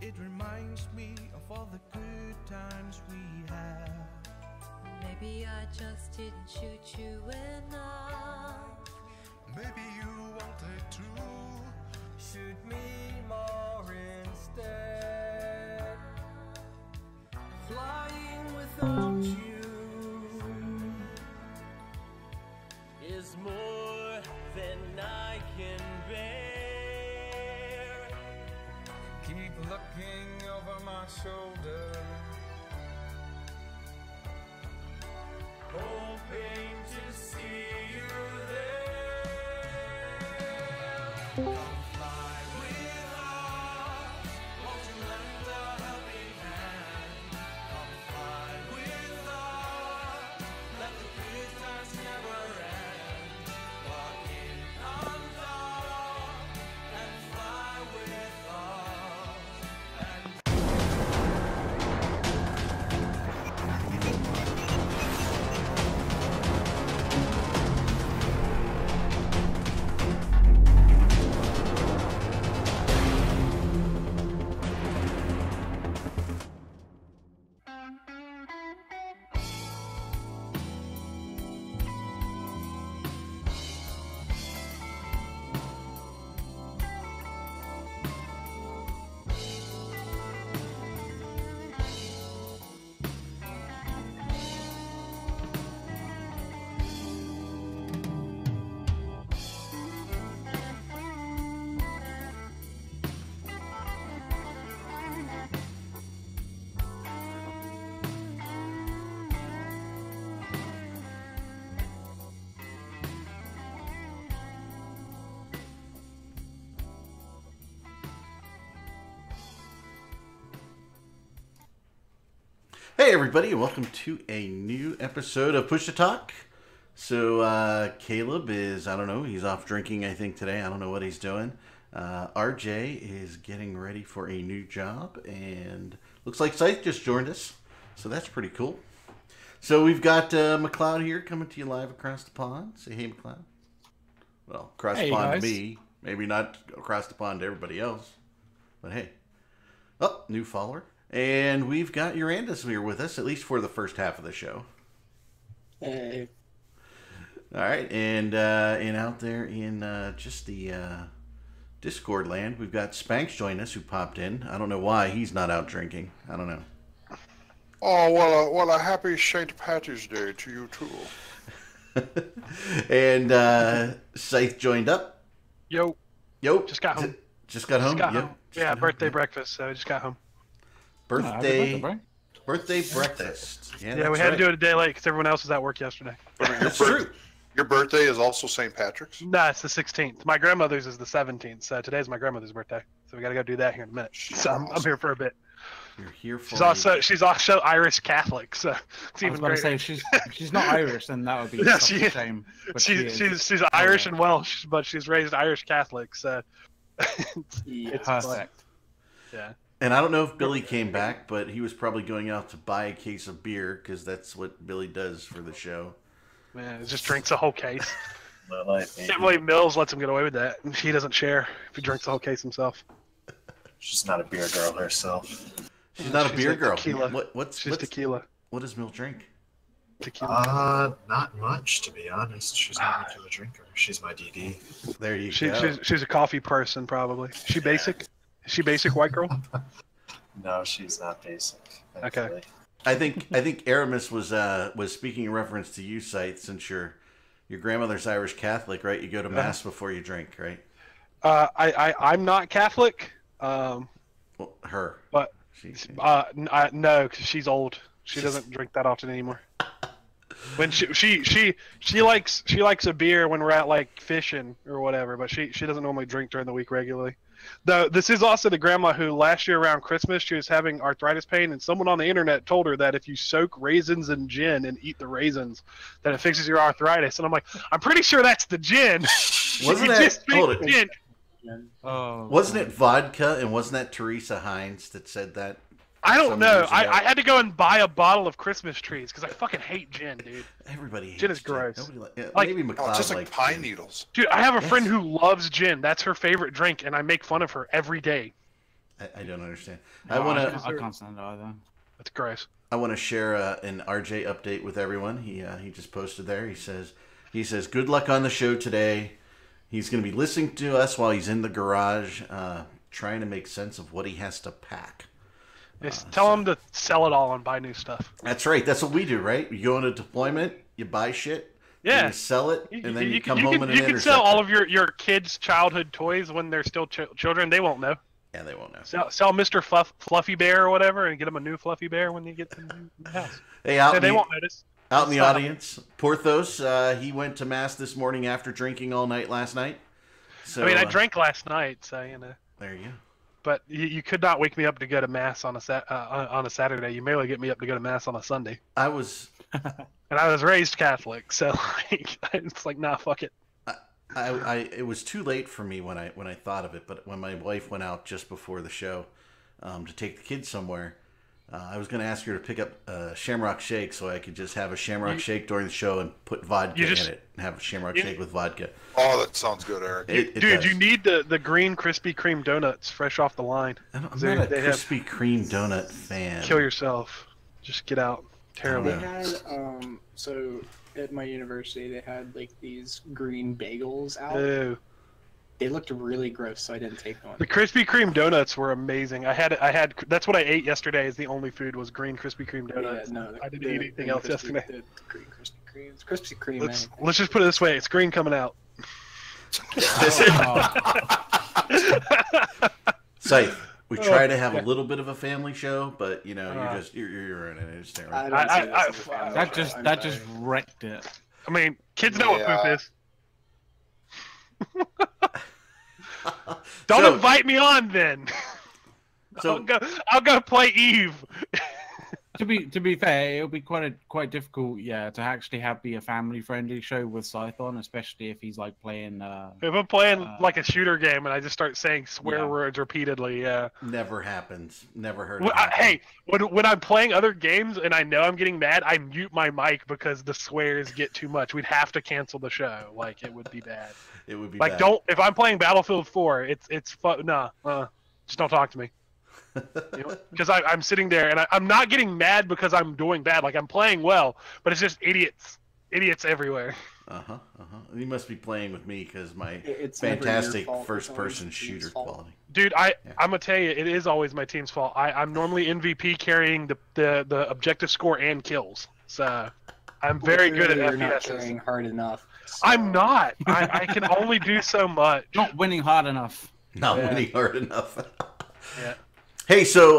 It reminds me of all the good times we had. Maybe I just didn't shoot you enough. Maybe you wanted to shoot me more instead. Flying without you is more than I can bear. Keep looking over my shoulder, hoping to see you there. Come fly with us, won't you lend a helping hand? Come fly with us, let the good times never end. Walk in on love and fly with us. Hey everybody, and welcome to a new episode of Push to Talk. So Caleb is, I don't know, he's off drinking I think today. I don't know what he's doing. RJ is getting ready for a new job, and looks like Scythe just joined us. So that's pretty cool. So we've got McLeod here coming to you live across the pond. Say hey, McLeod. Well, across the pond to me. Maybe not across the pond to everybody else. But hey. Oh, new follower. And we've got Urandus here with us, at least for the first half of the show. Hey. All right, and out there in just the Discord land, we've got Spanx join us, who popped in. I don't know why he's not out drinking. I don't know. Oh, well, a happy St. Patty's Day to you, too. And Scythe joined up. Yo. Just got home. Just got home? Home. Yeah, birthday breakfast, so I just got home. Birthday breakfast. Yeah, we had to do it a day late because everyone else was at work yesterday. That's true. Your birthday is also St. Patrick's? No, it's the 16th. My grandmother's is the 17th, so today's my grandmother's birthday. So we got to go do that here in a minute. So I'm here for a bit. You're here for she's also Irish Catholic, so it's even greater. I was going to say she's not Irish, and that would be such a shame. She's Irish and Welsh, but she's raised Irish Catholic, so it's perfect. Yeah. And I don't know if Billy came back, but he was probably going out to buy a case of beer because that's what Billy does for the show. Man, he just drinks a whole case. Can't believe Mills lets him get away with that. He doesn't share if he drinks the whole case himself. She's not a beer girl herself. She's not a beer like girl. Tequila. What's tequila? What does Mills drink? Tequila. Not much, to be honest. She's not much of a drinker. She's my DD. There you go. She's a coffee person, probably. She basic? Is she basic white girl? No, she's not basic. Thankfully. Okay. I think Aramis was speaking in reference to you, Scythe, since your grandmother's Irish Catholic, right? You go to mass before you drink, right? I'm not Catholic. Well, her. But no, because she's old. She doesn't drink that often anymore. When she likes a beer when we're out like fishing or whatever, but she doesn't normally drink during the week regularly. Though this is also the grandma who last year around Christmas she was having arthritis pain, and someone on the internet told her that if you soak raisins in gin and eat the raisins, that it fixes your arthritis. And I'm like, I'm pretty sure that's the gin. Wasn't Wasn't it vodka, and wasn't that Teresa Hines that said that? I don't know. I had to go and buy a bottle of Christmas trees because I fucking hate gin, dude. Everybody hates gin is gross. Maybe McLeod it's just like pine gin. needles. Dude, I have a friend who loves gin. That's her favorite drink, and I make fun of her every day. I don't understand. No, I can't stand it either. That's gross. I want to share an RJ update with everyone. He just posted there. He says good luck on the show today. He's going to be listening to us while he's in the garage, trying to make sense of what he has to pack. Just tell him to sell it all and buy new stuff. That's right. That's what we do, right? You go on a deployment, you buy shit, Yeah. you sell it, and then you come home and you can sell all of your kids' childhood toys when they're still children. They won't know. Yeah, they won't know. Sell Mr. Fluffy Bear or whatever, and get him a new Fluffy Bear when you get to the house. Hey, they won't notice. Out in the audience, Porthos, he went to mass this morning after drinking all night last night. So, I mean, I drank last night, so you know. There you go. But you could not wake me up to go to mass on a Saturday. You merely get me up to go to mass on a Sunday. I was, and I was raised Catholic, so like, it's like, nah, fuck it. It was too late for me when I thought of it. But when my wife went out just before the show to take the kids somewhere, I was going to ask her to pick up a Shamrock Shake so I could just have a Shamrock Shake during the show and put vodka in it and have a Shamrock Shake with vodka. Oh, that sounds good, Eric. It Dude, does. you need the green Krispy Kreme donuts fresh off the line. I'm not a Krispy Kreme donut fan. Kill yourself. Just get out. Terrible. They had so at my university they had like these green bagels out. Ew. They looked really gross, so I didn't take them. The Krispy Kreme donuts were amazing. I had that's what I ate yesterday. Is the only food was green Krispy Kreme donuts. Yeah, no, I didn't eat anything else yesterday. The green Krispy Kremes. Krispy Kreme. Let's just put it this way: it's green coming out. Scythe, we try to have a little bit of a family show, but you know, you're in it. It's terrible. That just wrecked it. I mean, kids know what poop is. Don't invite me on then. So I'll go play Eve. To be fair, it'll be quite difficult, to actually be a family friendly show with Scythe on, especially if he's like playing. If I'm playing like a shooter game and I just start saying swear words repeatedly, never happens. Never heard. Hey, when I'm playing other games and I know I'm getting mad, I mute my mic because the swears get too much. We'd have to cancel the show. Like it would be bad. It would be like bad. If I'm playing Battlefield 4, it's just don't talk to me. Because I'm sitting there and I'm not getting mad because I'm doing bad. Like I'm playing well, but it's just idiots everywhere. You must be playing with me because my it's fantastic first-person shooter quality. Dude, I'm gonna tell you, it is always my team's fault. I'm normally MVP carrying the objective score and kills, so I'm very good at You're not FPS. trying hard enough. So. I'm not. I can only do so much. Not winning hard enough. Not winning hard enough. Yeah. Hey, so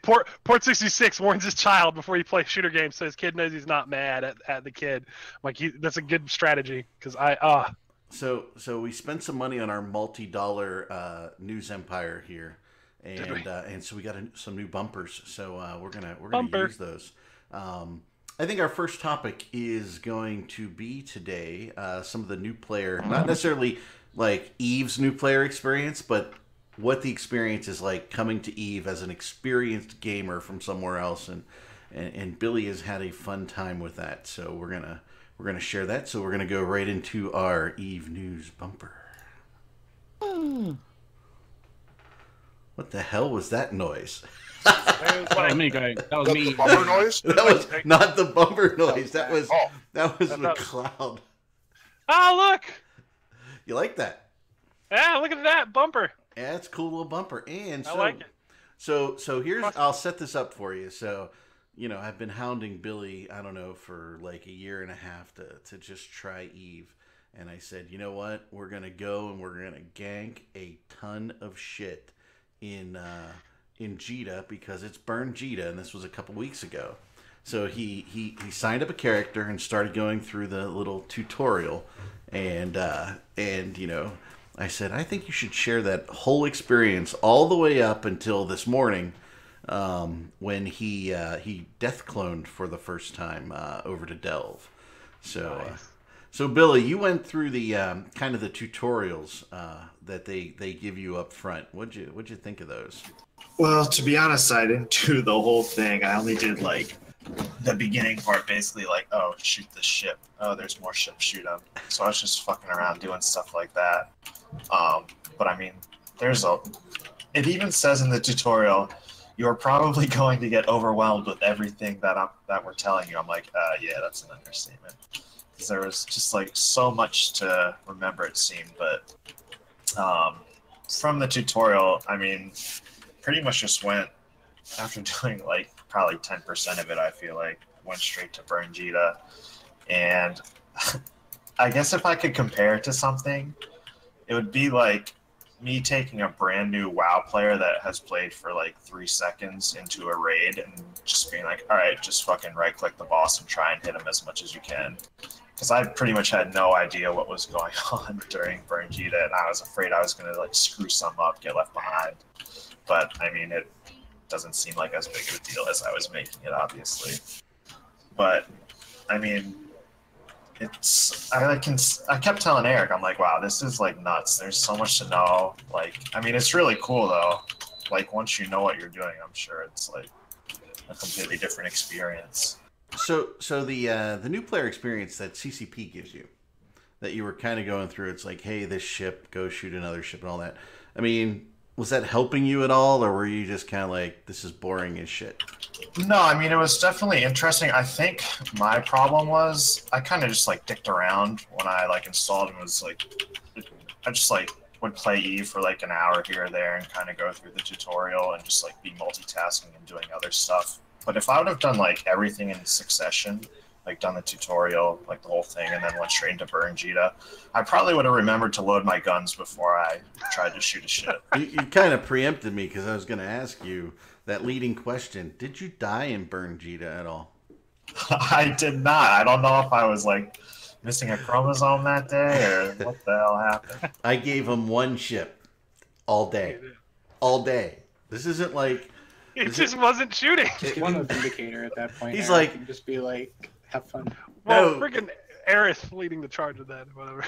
Port 66 warns his child before he plays shooter games, so his kid knows he's not mad at the kid. Like that's a good strategy because So we spent some money on our multi-dollar news empire here, and so we got some new bumpers. So we're gonna use those. I think our first topic is going to be today some of the new player, not necessarily like Eve's new player experience, but what the experience is like coming to Eve as an experienced gamer from somewhere else, and Billy has had a fun time with that. So we're gonna share that. So we're gonna go right into our Eve news bumper. What the hell was that noise? That was me going. That was me. Bumper noise? That was not the bumper noise. That was McLeod. Oh, look! You like that? Yeah, look at that bumper. Yeah, it's a cool little bumper. And so, I like it. So here's, I'll set this up for you. So, I've been hounding Billy, I don't know, for like a year and a half to just try Eve. And I said, you know what? We're going to go and we're going to gank a ton of shit in Jita because it's Burn Jita, and this was a couple weeks ago. So he signed up a character and started going through the little tutorial. And I said, I think you should share that whole experience all the way up until this morning when he death cloned for the first time over to Delve. So, nice. So Billy, you went through the kind of the tutorials that they give you up front. What'd you think of those? Well, to be honest, I didn't do the whole thing. I only did like the beginning part basically like, oh, shoot this ship. Oh, there's more ships, shoot them. So I was just fucking around doing stuff like that. But I mean, it even says in the tutorial, you're probably going to get overwhelmed with everything that we're telling you. I'm like, yeah, that's an understatement. Because there was just like so much to remember, it seemed. But from the tutorial, I mean, pretty much just went, after doing like probably 10% of it, I feel like, went straight to Burngita. And I guess if I could compare it to something, it would be like me taking a brand new WoW player that has played for like 3 seconds into a raid and just being like, all right, just fucking right click the boss and try and hit him as much as you can. Because I pretty much had no idea what was going on during Burngita, and I was afraid I was going to like screw some up, get left behind. But I mean, it doesn't seem like as big of a deal as I was making it, obviously. But I mean, I kept telling Eric, I'm like, wow, this is like nuts. There's so much to know. Like, I mean, it's really cool though. Like, once you know what you're doing, I'm sure it's like a completely different experience. So the new player experience that CCP gives you, that you were kind of going through, it's like, hey, this ship, go shoot another ship and all that. I mean, was that helping you at all, or were you just kind of like, this is boring as shit? No, I mean, it was definitely interesting. I think my problem was I kind of just like dicked around when I like installed and was like, I just like would play Eve for like an hour here or there and kind of go through the tutorial and just like be multitasking and doing other stuff. But if I would have done like everything in succession, like done the tutorial, like the whole thing, and then went straight into Burngita, I probably would have remembered to load my guns before I tried to shoot a ship. You kind of preempted me because I was going to ask you that leading question. Did you die in Burngita at all? I did not. I don't know if I was like missing a chromosome that day or what the hell happened. I gave him one ship all day. All day. This isn't like... It just wasn't shooting. Just give him a vindicator at that point. He's Eric, like... and just be like, have fun. Well, No. freaking Aerith leading the charge of that, whatever.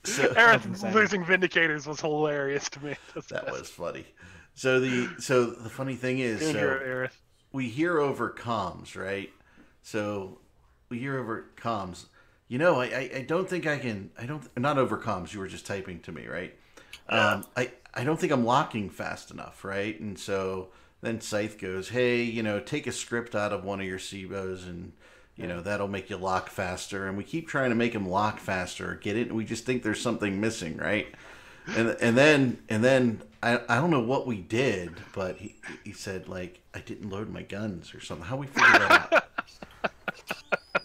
So, Aerith losing Vindicators was hilarious to me. that was funny. So the funny thing is, Aerith. we hear over comms, right? So we hear over comms. You know, I don't think I can. I don't, not over comms. You were just typing to me, right? I don't think I'm locking fast enough, right? And so then Scythe goes, hey, you know, take a script out of one of your SIBOs and, you know, that'll make you lock faster. And we keep trying to make him lock faster, get it? And we just think there's something missing, right? And then I don't know what we did, but he said, like, I didn't load my guns or something. How we figure that out?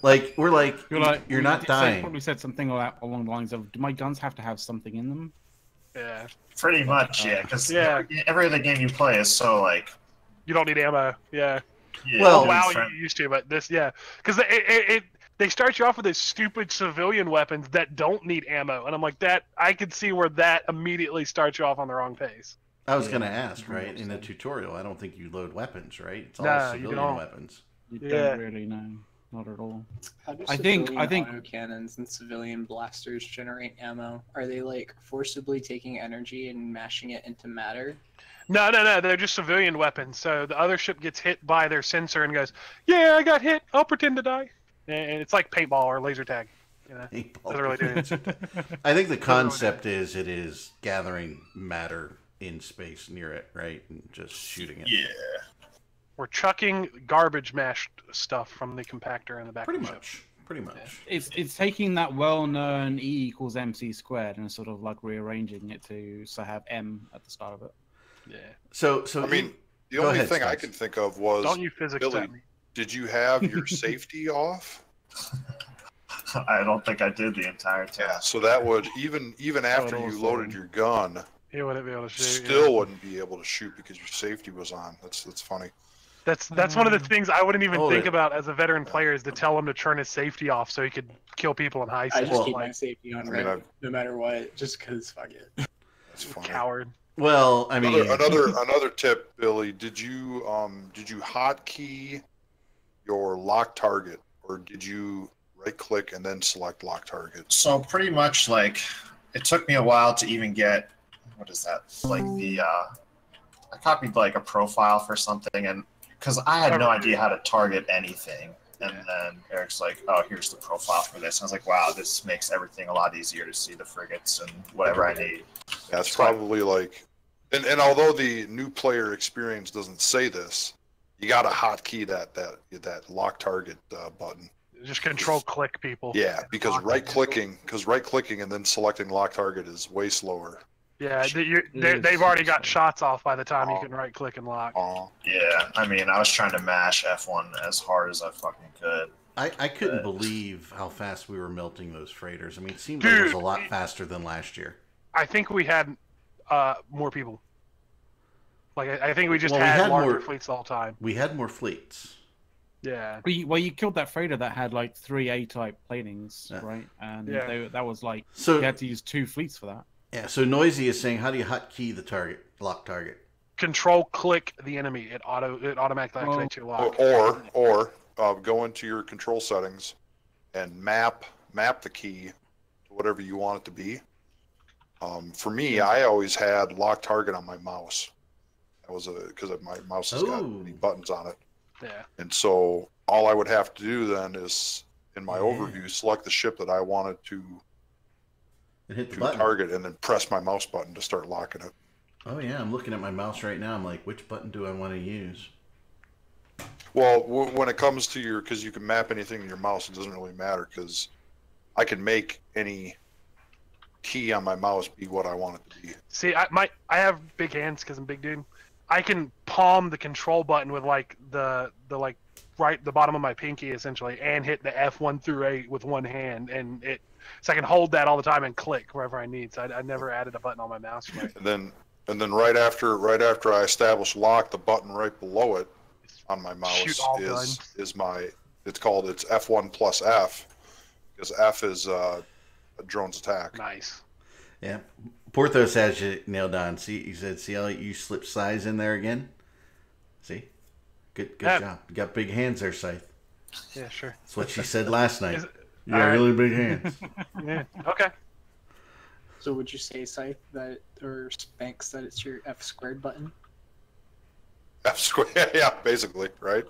Like, we're like, you're not dying. Probably said something along the lines of, do my guns have to have something in them? Yeah. Pretty much, yeah. Because every other game you play is so, like... You don't need ammo, yeah. Well, WoW you used to, but this, yeah. Because they start you off with these stupid civilian weapons that don't need ammo. And I'm like, I could see where that immediately starts you off on the wrong pace. I was going to ask, right? In a tutorial, I don't think you load weapons, right? It's all civilian you don't. weapons. You don't really know. Not at all. How do I think autocannons and civilian blasters generate ammo? Are they like forcibly taking energy and mashing it into matter? No, they're just civilian weapons. So the other ship gets hit by their sensor and goes, yeah, I got hit. I'll pretend to die. And it's like paintball or laser tag. You know, doesn't really do it. I think the concept is it is gathering matter in space near it, right? And just shooting it. Yeah. We're chucking garbage mashed stuff from the compactor in the back of the ship. Pretty much. It's taking that well-known E equals MC squared and sort of like rearranging it to have M at the start of it. Yeah. So I mean, the only thing I could think of was, don't you physics Billy, did you have your safety off? I don't think I did the entire time. Yeah, so that would, even after you loaded your gun, you wouldn't be able to shoot. Still wouldn't be able to shoot because your safety was on. That's funny. That's one of the things I wouldn't even think about as a veteran player, is to tell him to turn his safety off so he could kill people in high school. I just keep my safety on no matter what, just because fuck it. That's funny. Coward. Well, I mean, another tip, Billy. Did you hotkey your lock target, or did you right click and then select lock target? So pretty much, like, it took me a while to even get, what is that? Like the I copied like a profile for something, and because I had no idea how to target anything. And then Eric's like, "Oh, here's the profile for this." And I was like, "Wow, this makes everything a lot easier to see the frigates and whatever I need." Yeah, it's probably like, and although the new player experience doesn't say this, you got to hotkey that lock target button. Just control click people. Yeah, because right clicking and then selecting lock target is way slower. Yeah, they've already got shots off by the time you can right click and lock. Yeah, I mean, I was trying to mash F1 as hard as I fucking could. I couldn't believe how fast we were melting those freighters. I mean, it seemed like it was a lot faster than last year. I think we had more people. Like, I think we just had larger fleets all the time. We had more fleets. Yeah. Well, you killed that freighter that had like 3 A-type planings, right? And that was like, so you had to use 2 fleets for that. Yeah, so Noisy is saying, how do you hotkey the target, lock target? Control click the enemy. It automatically activates your lock. Or go into your control settings and map the key to whatever you want it to be. For me, I always had lock target on my mouse. That was because my mouse has got many buttons on it. Yeah. And so all I would have to do then is, in my overview, select the ship that I wanted to hit the button. Target, and then press my mouse button to start locking it. Oh yeah, I'm looking at my mouse right now. I'm like, which button do I want to use? Well, when it comes to because you can map anything in your mouse, it doesn't really matter because I can make any key on my mouse be what I want it to be. See, I have big hands because I'm big dude. I can palm the control button with like the bottom of my pinky essentially, and hit the F1 through 8 with one hand, and so I can hold that all the time and click wherever I need. So I never added a button on my mouse. And then right after I establish lock, the button right below it on my mouse is it's F1 plus F, because F is a drone's attack. Nice. Yeah, Porthos has you nailed on. See, he said, see how you slip size in there again. See, good job. You got big hands there, Scythe. Yeah, sure. That's what she said last night. You got really big hands. Yeah. Okay. So would you say, Scythe, or Spanx, that it's your F squared button? F squared, yeah, basically, right?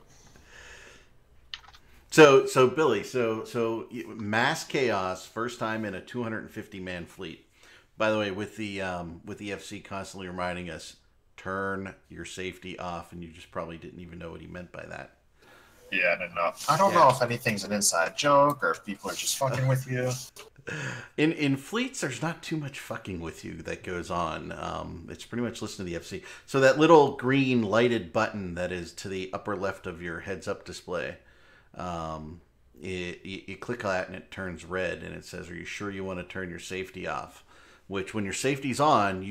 So Billy, so mass chaos, first time in a 250-man fleet. By the way, with the FC constantly reminding us, turn your safety off, and you just probably didn't even know what he meant by that. Yeah, I don't know. I don't know if anything's an inside joke or if people are just fucking with you. In fleets, there's not too much fucking with you that goes on. It's pretty much listen to the FC. So that little green lighted button that is to the upper left of your heads-up display, you click on that and it turns red, and it says, "Are you sure you want to turn your safety off?" Which, when your safety's on,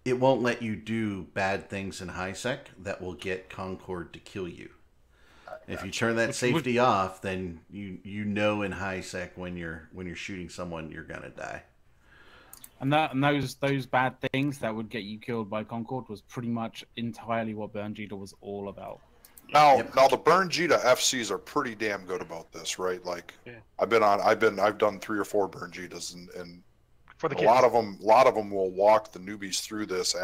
it won't let you do bad things in HiSec that will get Concord to kill you. If you turn that safety off, then you know in HiSec when you're shooting someone, you're gonna die. And those bad things that would get you killed by Concord was pretty much entirely what Burn Jita was all about. Now the Burn Jita FCs are pretty damn good about this, right? Like, I've done 3 or 4 Burn Jitas, and for the a lot of them will walk the newbies through this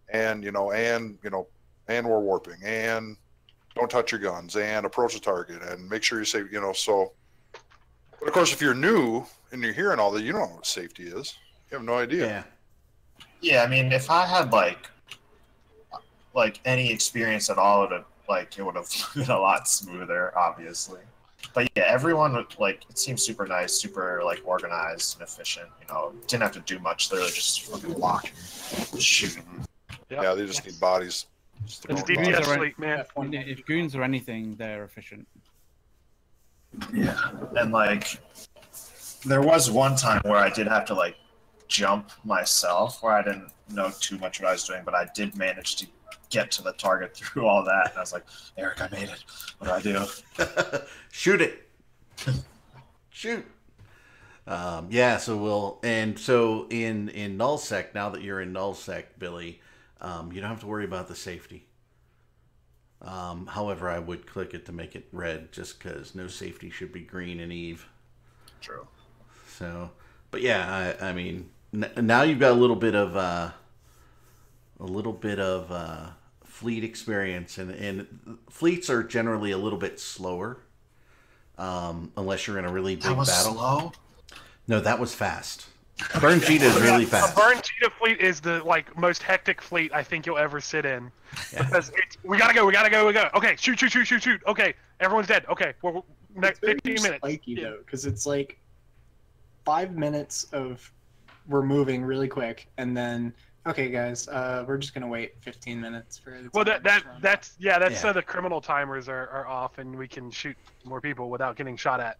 and we're warping, and don't touch your guns, and approach the target, and make sure you're safe, so. But of course, if you're new and you're hearing all that, you don't know what safety is. You have no idea. Yeah, I mean, if I had like any experience at all, it would have been a lot smoother, obviously. But yeah, everyone it seems super nice, super organized and efficient. Didn't have to do much. Literally just fucking walk, shoot. Yep. Yeah, they just need bodies. It's DPS fleet, man. If goons or anything, they're efficient. Yeah, and there was one time where I did have to jump myself, where I didn't know too much what I was doing, but I did manage to get to the target through all that, and I was like, Eric, I made it. What do I do? Shoot it. Shoot. So in nullsec, now that you're in nullsec, Billy, you don't have to worry about the safety. However, I would click it to make it red, just because no safety should be green in Eve. True. So, but yeah, I mean, now you've got a little bit of fleet experience, and fleets are generally a little bit slower, unless you're in a really big That was battle. slow. No, that was fast. Burn Cheetah is really The fast. Burn Cheetah fleet is the most hectic fleet I think you'll ever sit in. Because we gotta go. Okay, shoot. Okay, everyone's dead. Okay, we're next 15 minutes. Spiky though, because it's like 5 minutes of we're moving really quick, and then okay, guys, we're just gonna wait 15 minutes for. The Well, timer to run that's out. so the criminal timers are off, and we can shoot more people without getting shot at.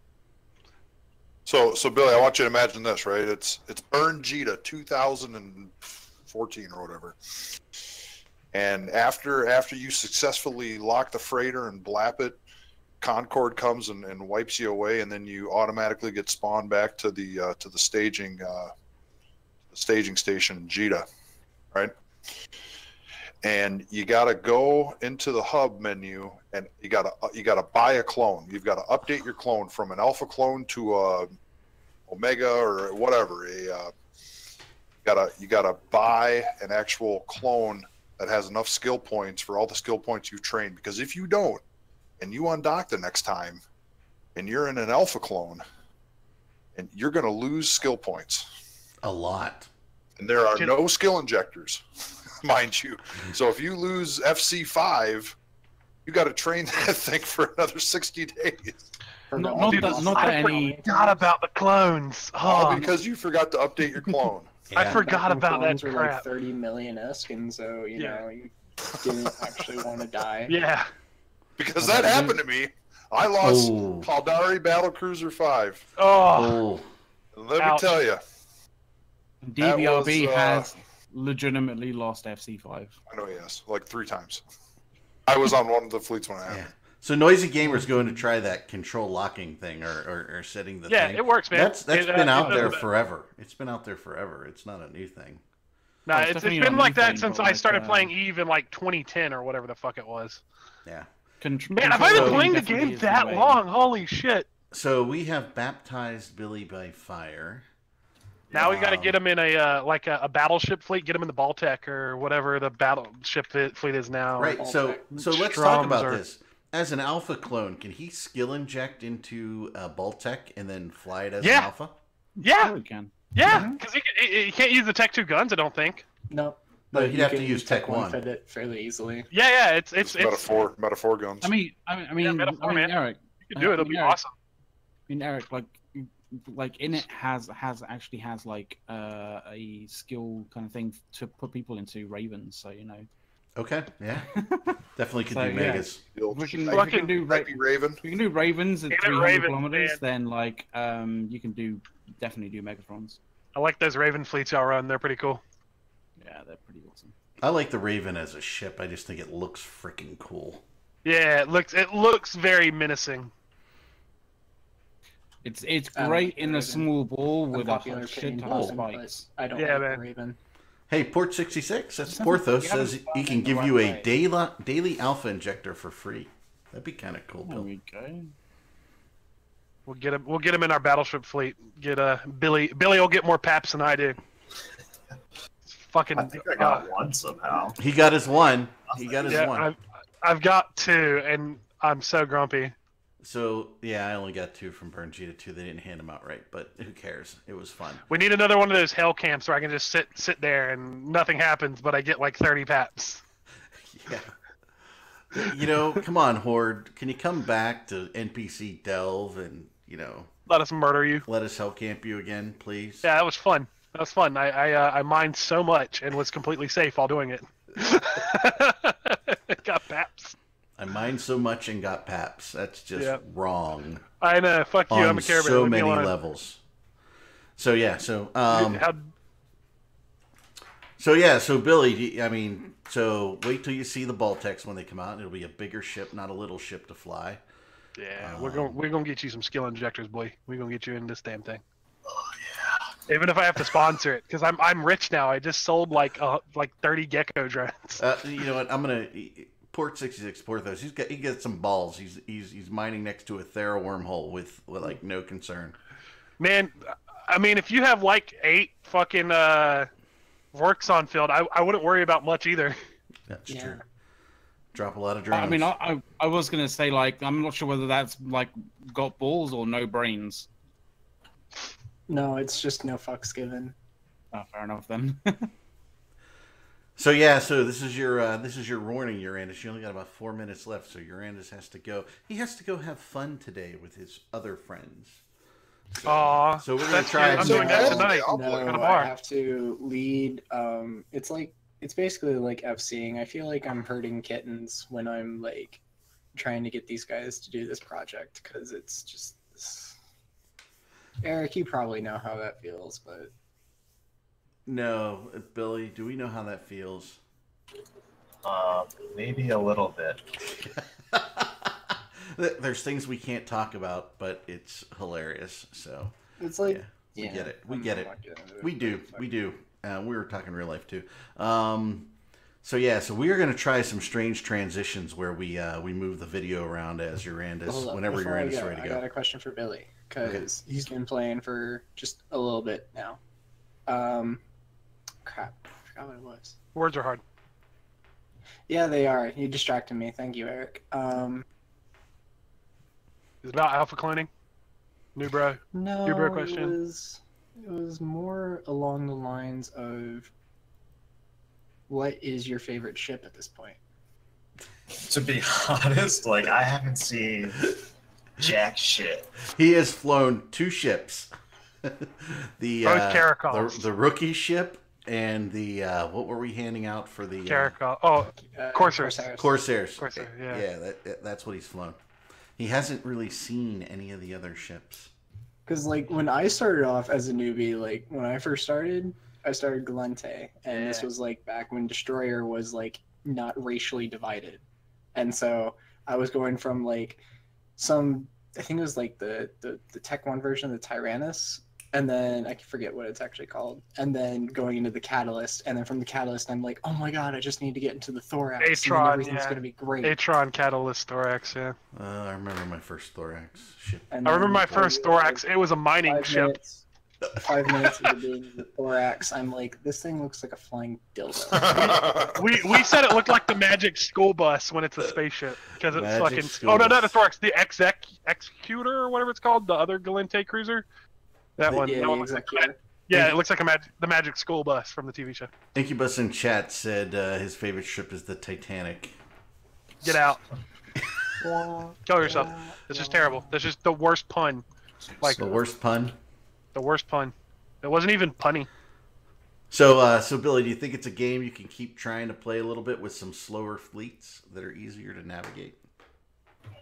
So Billy, I want you to imagine this, right? It's Burn Cheetah 2014 or whatever. And after you successfully lock the freighter and blap it, Concord comes and wipes you away, and then you automatically get spawned back to the staging station in Jita, right? And you gotta go into the hub menu, and you gotta buy a clone. You've got to update your clone from an alpha clone to a Omega or whatever. You gotta buy an actual clone that has enough skill points for all the skill points you've trained. Because if you don't, and you undock the next time, and you're in an alpha clone, and you're gonna lose skill points. A lot. And there are no skill injectors, mind you. So if you lose FC5, you got to train that thing for another 60 days. Not that any. Forgot about the clones. All Oh, because you forgot to update your clone. I Yeah. forgot about that Clones were like crap. 30 million Eskin, so you Yeah. know you didn't actually want to die. Yeah. Because that happened to me. I lost Oh. Caldari Battlecruiser 5. Oh. Oh, And let Ouch. me tell you, DBRB was, has legitimately lost FC5. I know he has, like 3 times. I was on one of the fleets when it yeah. happened. So Noisy Gamer's going to try that control locking thing or setting the Yeah, thing. it works, man. That's It, been out it there does- forever. It's been out there forever. It's not a new thing. No, Well, it's it's definitely been not like that anything, since but I like, started playing Eve in like 2010 or whatever the fuck it was. Yeah. Man, have I been So- playing the definitely game is that way. long? Holy shit. So we have baptized Billy by fire. Now we got to Um, get him in a battleship fleet, get him in the Baltic or whatever the battleship fleet is now. Right. So let's talk Strums about or- this. As an alpha clone, can he skill inject into a Baltec and then fly it as an Yeah. alpha? Yeah, we can. yeah, because he can't use the Tech 2 guns, I don't think. No. No, but he'd you have to can use Tech 1. Fit it fairly easily. Yeah, it's Metaphor guns. I mean, metaphor, man. Eric. you can do it. It'll be Eric, awesome. I mean, Eric, like in it has like a skill kind of thing to put people into ravens. So you know, Okay. Yeah. Definitely could So, do yeah. megas. we can, Fucking we can do Nike Raven. we can do ravens at Damn it, 300 Ravens, kilometers. man. Then like you can definitely do Megatrons. I like those Raven fleets y'all run. They're pretty cool. Yeah, they're pretty awesome. I like the Raven as a ship. I just think it looks freaking cool. Yeah, it looks very menacing. It's I like great in a Raven. small ball with a Unpopular shit opinion, ton of but spikes. I don't Yeah, like man. Raven. Hey, Port 66, that's You Porthos, haven't says found he it can the give right you a way. daily alpha injector for free. That'd be kind of cool, There Bill. we go. We'll get him in our battleship fleet. Get Billy will get more paps than I do. Fucking I think I got one somehow. He got his one. He got his yeah, one. I've got 2 and I'm so grumpy. So, yeah, I only got 2 from Burn Cheetah 2. They didn't hand them out right, but who cares? It was fun. We need another one of those hell camps where I can just sit there and nothing happens, but I get like 30 paps. Yeah. You know, come on, Horde. Can you come back to NPC Delve and, Let us murder you. let us hell camp you again, please? Yeah, that was fun. That was fun. I mined so much and was completely safe while doing it. Got paps. I mined so much and got paps. That's just Yeah. wrong I know. Fuck you. on I'm a Care Bear. so Leave me many alone. levels. So, yeah, so... How- So Billy, I mean, so wait till you see the Baltecs when they come out. It'll be a bigger ship, not a little ship to fly. Yeah, we're gonna get you some skill injectors, boy. We're gonna get you in this damn thing. Oh yeah. Even if I have to sponsor it, because I'm rich now. I just sold like 30 gecko drones. You know what? I'm gonna Port 66 Porthos. He got some balls. He's mining next to a Thera wormhole with like no concern. Man, I mean, if you have like 8 fucking works on field, I wouldn't worry about much either. That's Yeah. true. Drop a lot of drones. I mean, I was gonna say like I'm not sure whether that's like got balls or no brains. No, it's just no fucks given. Oh, fair enough then. So yeah, so this is your warning, Urandus. You only got about 4 minutes left, so Urandus has to go. He has to go have fun today with his other friends. So, Aw, so we're gonna that's try. cute. I'm So doing that I'll- tonight. I'll No, play. At a I bar. have to lead. It's basically like FCing. I feel like I'm hurting kittens when I'm like trying to get these guys to do this project because it's just this. Eric, you probably know how that feels, but No, Billy, do we know how that feels? Maybe a little bit. There's things we can't talk about, but it's hilarious. So it's like yeah, we get it. We I'm get it. not getting into it. We do. We do. We were talking real life too. So yeah, so we are going to try some strange transitions where we move the video around as Urandus, Hold up, whenever before I Urandus is go, ready to I go. got a question for Billy because he's been playing for just a little bit now. Crap, I forgot what it was. Words are hard. Yeah, they are. You distracted me. Thank you, Eric. It's about alpha cloning. New bro. No, Your bear question? It was more along the lines of what is your favorite ship at this point? To be honest, like I haven't seen jack shit. He has flown 2 ships. the Both Caracals. the rookie ship and the what were we handing out for the Caracol. Oh, Corsairs. Corsairs. Corsair, yeah. Yeah, that's what he's flown. He hasn't really seen any of the other ships. Because like when I started off as a newbie, like when I first started, I started Galente, and this Yeah. was like back when Destroyer was like not racially divided, and so I was going from like I think it was like the Tech 1 version of the Tyrannus, and then I forget what it's actually called, and then going into the Catalyst, and then from the Catalyst I'm like, oh my god, I just need to get into the Thorax, and then Atron, everything's yeah. gonna be great. Atron Catalyst Thorax, yeah. I remember my first Thorax ship. And I remember then my first Thorax. It was a mining 5 ship. minutes, 5 minutes into being the Thorax, I'm like, this thing looks like a flying dildo. We said it looked like the Magic School Bus when it's a spaceship because it's Magic fucking. School Oh no, not Bus. the Thorax, the Executor or whatever it's called, the other Galente cruiser. That one. Yeah, that one looks like exactly. yeah, it looks like the Magic School Bus from the TV show. Incubus in chat said his favorite ship is the Titanic. Get out. Kill yourself. This is terrible. This is the worst pun. Like The worst pun. the worst pun. It wasn't even punny. So, Billy, do you think it's a game you can keep trying to play a little bit with some slower fleets that are easier to navigate?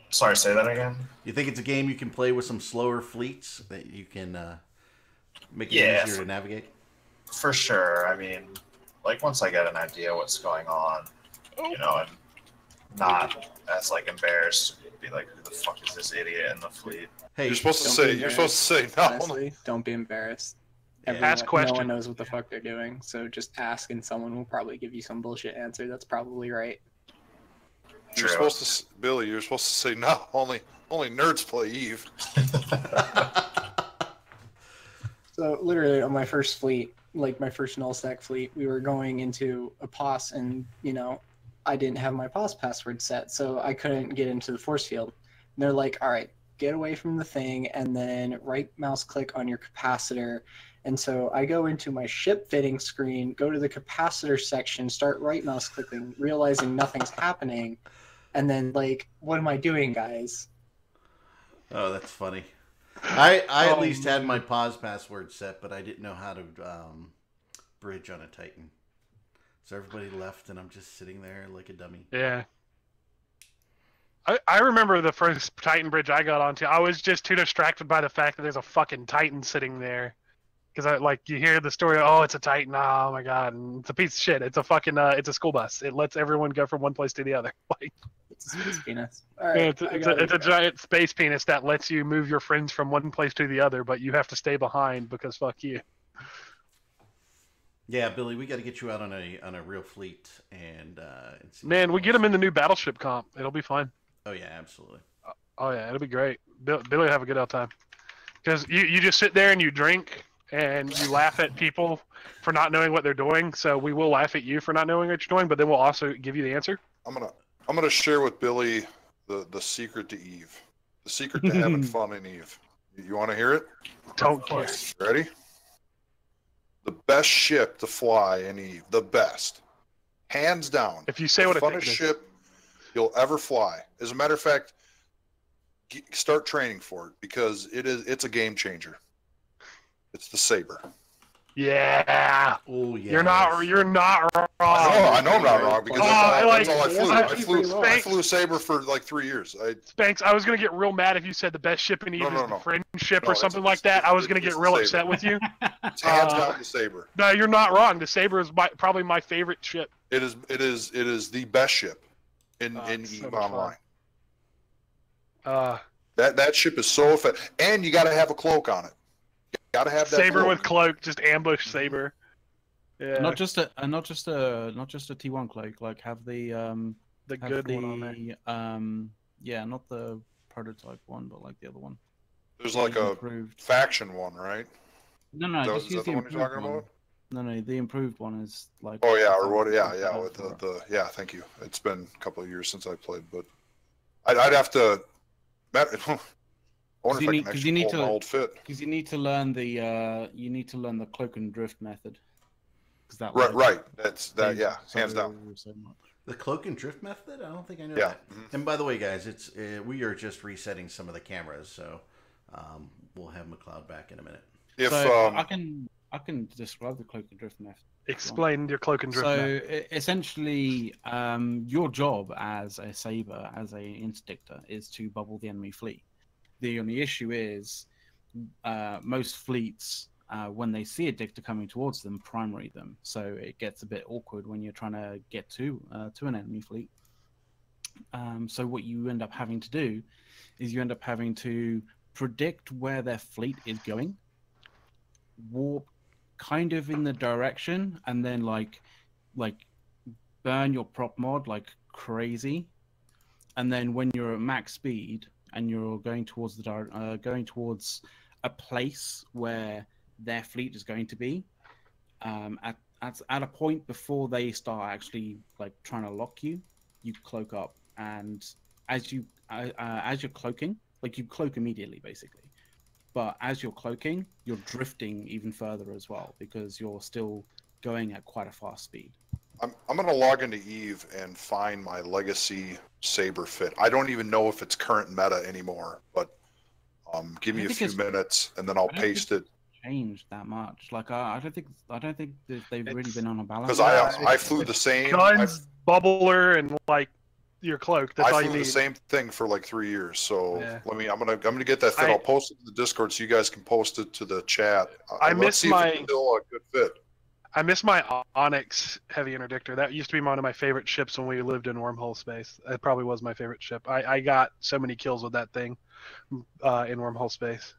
Sorry, say that again. You think it's a game you can play with some slower fleets that you can make it Yeah, easier to navigate? For sure. I mean, like once I get an idea what's going on, you know, and not as like embarrassed to be like, who the fuck is this idiot in the fleet? Hey, You're supposed to Don't say. be You're supposed to say embarrassed. no. Honestly, don't be embarrassed. Yeah. Ask No questions. one knows what the fuck they're doing, so just ask, and someone will probably give you some bullshit answer. That's probably right. You're True. supposed to, Billy. You're supposed to say no. Only nerds play Eve. So literally on my first fleet, like my first null stack fleet, we were going into a POS, and I didn't have my POS password set, so I couldn't get into the force field. And they're like, all right, get away from the thing, and then right mouse click on your capacitor. And so I go into my ship fitting screen, go to the capacitor section, start right mouse clicking, realizing nothing's happening. And then like, what am I doing, guys? Oh, that's funny. I at least had my pause password set, but I didn't know how to bridge on a Titan. So everybody left, and I'm just sitting there like a dummy. Yeah. I remember the first Titan bridge I got onto. I was just too distracted by the fact that there's a fucking Titan sitting there. Because you hear the story, oh, it's a Titan, oh my god, and it's a piece of shit. It's a fucking, it's a school bus. It lets everyone go from one place to the other. Like, It's a space penis. All right, it's a giant space penis that lets you move your friends from one place to the other, but you have to stay behind because fuck you. Yeah, Billy, we got to get you out on a real fleet and see Man, we get them in the new battleship comp. It'll be fun. Oh yeah, absolutely. Oh yeah, it'll be great. Billy will have a good old time. Because you just sit there and you drink and you laugh at people for not knowing what they're doing. So we will laugh at you for not knowing what you're doing, but then we'll also give you the answer. I'm gonna I'm gonna share with Billy the secret to Eve. The secret to having fun in Eve. You want to hear it? Don't care. Ready? The best ship to fly in Eve. The best. Hands down. If you say the what I think funnest it is. ship you'll ever fly. As a matter of fact, start training for it because it's a game changer. It's the Saber. Yeah. Oh yeah. You're not wrong. I know I'm not wrong because that's all I flew. I Spanx, flew Saber for like 3 years. Spanx, I was gonna get real mad if you said the best ship in Eve is the friendship No, or something like that. I was gonna get it's real the upset Saber. with you. It's hands down the Saber. No, you're not wrong. The Saber is probably my favorite ship. It is the best ship in It's so Eve much Online. fun. That ship is so fast, and you got to have a cloak on it. You got to have that Saber cloak. with cloak, just ambush Saber. Yeah. Not just a T1 cloak. Like have the the have good the, one on there. Yeah, not the prototype one, but like the other one. There's like a improved. faction one, right? No, Is that- just is use that the the one you're improved talking one. about? No, the improved one is like. Oh yeah, or what? Yeah, with for it. the yeah. Thank you. It's been a couple of years since I played, but I'd have to. I wonder if I can actually pull my old fit. Because you need to learn the cloak and drift method. That Right. That's that. saves Yeah, hands down. so much. The cloak and drift method? I don't think I know Yeah. that. And by the way, guys, it's we are just resetting some of the cameras, so we'll have McLeod back in a minute. If So I can describe the cloak and drift method. Explain your cloak and drift. So essentially, your job as a saber, as a interdictor, is to bubble the enemy fleet. The only issue is most fleets, when they see a dictor coming towards them, primary them. So it gets a bit awkward when you're trying to get to an enemy fleet. So what you end up having to do is you end up having to predict where their fleet is going, warp kind of in the direction, and then like burn your prop mod like crazy. And then when you're at max speed and you're going towards a place where their fleet is going to be, at a point before they start actually like trying to lock you, you cloak up, and as you're cloaking, like you cloak immediately basically, but as you're cloaking, you're drifting even further as well because you're still going at quite a fast speed. I'm gonna log into Eve and find my legacy Saber fit. I don't even know if it's current meta anymore, but give me a few minutes and then I'll paste it. Changed that much? Like I don't think that they've really been on a balance. Because I flew the same. Guns, bubbler, and like your cloak. That's all I you flew need. the same thing for like 3 years. So Yeah. I'm gonna get that fit. I'll post it to the Discord so you guys can post it to the chat. I Let's miss see if my- it's still a good fit. I miss my Onyx heavy interdictor. That used to be one of my favorite ships when we lived in Wormhole Space. It probably was my favorite ship. I got so many kills with that thing in Wormhole Space.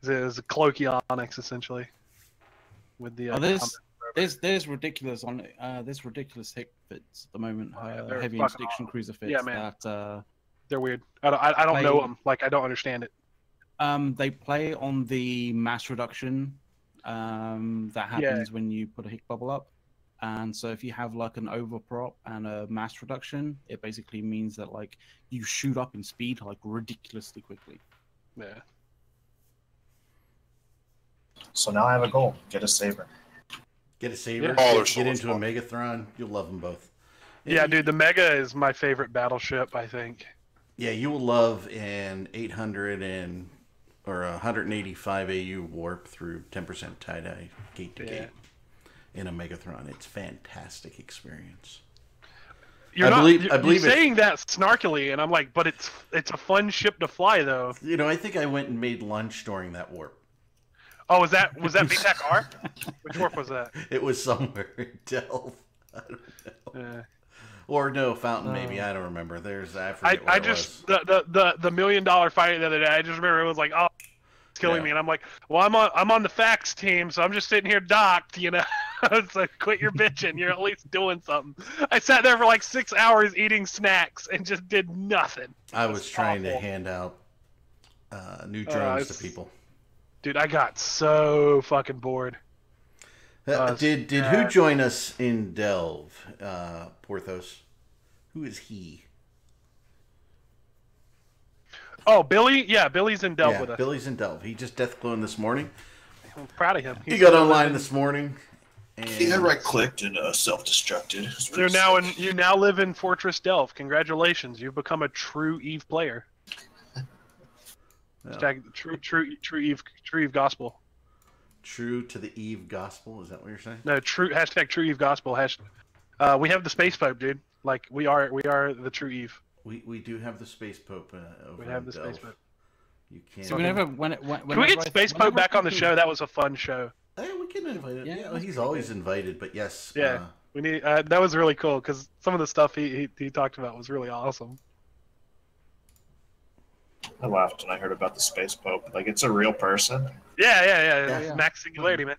It was a cloaky Onyx essentially. With the there's ridiculous hit fits at the moment. they're Heavy fucking interdiction awesome. cruiser fits Yeah, man. that they're weird. I don't know They- them. Like I don't understand it. they play on the mass reduction that happens when you put a hick bubble up. And so if you have like an overprop and a mass reduction, it basically means that like you shoot up in speed like ridiculously quickly. Yeah. So now I have a goal: get a saber. Get a saber. Yeah. Oh, they're Get so much into a fun. Megathron. You'll love them both. Yeah, dude, the Mega is my favorite battleship, I think. Yeah, you will love an 800 or 185 AU warp through 10% tie-dye gate to gate in a Megathron. It's fantastic experience. You're I not believe- you're, I believe you're it's- saying that snarkily, and I'm like, but it's a fun ship to fly though. You know, I think I went and made lunch during that warp. Oh, was that VTAC R? Which warp was that? It was somewhere in Delve. I don't know. Or no, Fountain maybe. I don't remember. I forget what I it just was. the $1 million fight the other day. I just remember it was like, oh, it's killing Yeah. me, and I'm like, well, I'm on the facts team, so I'm just sitting here docked, you know. It's like, quit your bitching. You're at least doing something. I sat there for like 6 hours eating snacks and just did nothing. I was trying to awful. hand out new drones to it's- people. Dude, I got so fucking bored. Did who join us in Delve? Porthos. Who is he? Oh, Billy? Yeah, Billy's in Delve Yeah, with us. Billy's in Delve. He just death cloned this morning. I'm proud of him. He He's got still online living- this morning. And Yeah, right clicked and self-destructed. It's You're pretty now sick. you now live in Fortress Delve. Congratulations, you've become a true Eve player. Yeah. Hashtag true Eve gospel. True to the Eve gospel. Is that what you're saying? No, hashtag true Eve gospel. We have the Space Pope, dude. Like we are the true Eve. We do have the Space Pope over We have in the Delve. Space Pope. You can't. So whenever when Can we get Space Pope back on the show? That was a fun show. Hey, we can invite him. Yeah, Yeah, that's he's pretty always good. invited, but yes. Yeah. We need that was really cool because some of the stuff he talked about was really awesome. I laughed when I heard about the Space Pope. Like, it's a real person. Yeah. Yeah. Max Singularity, man.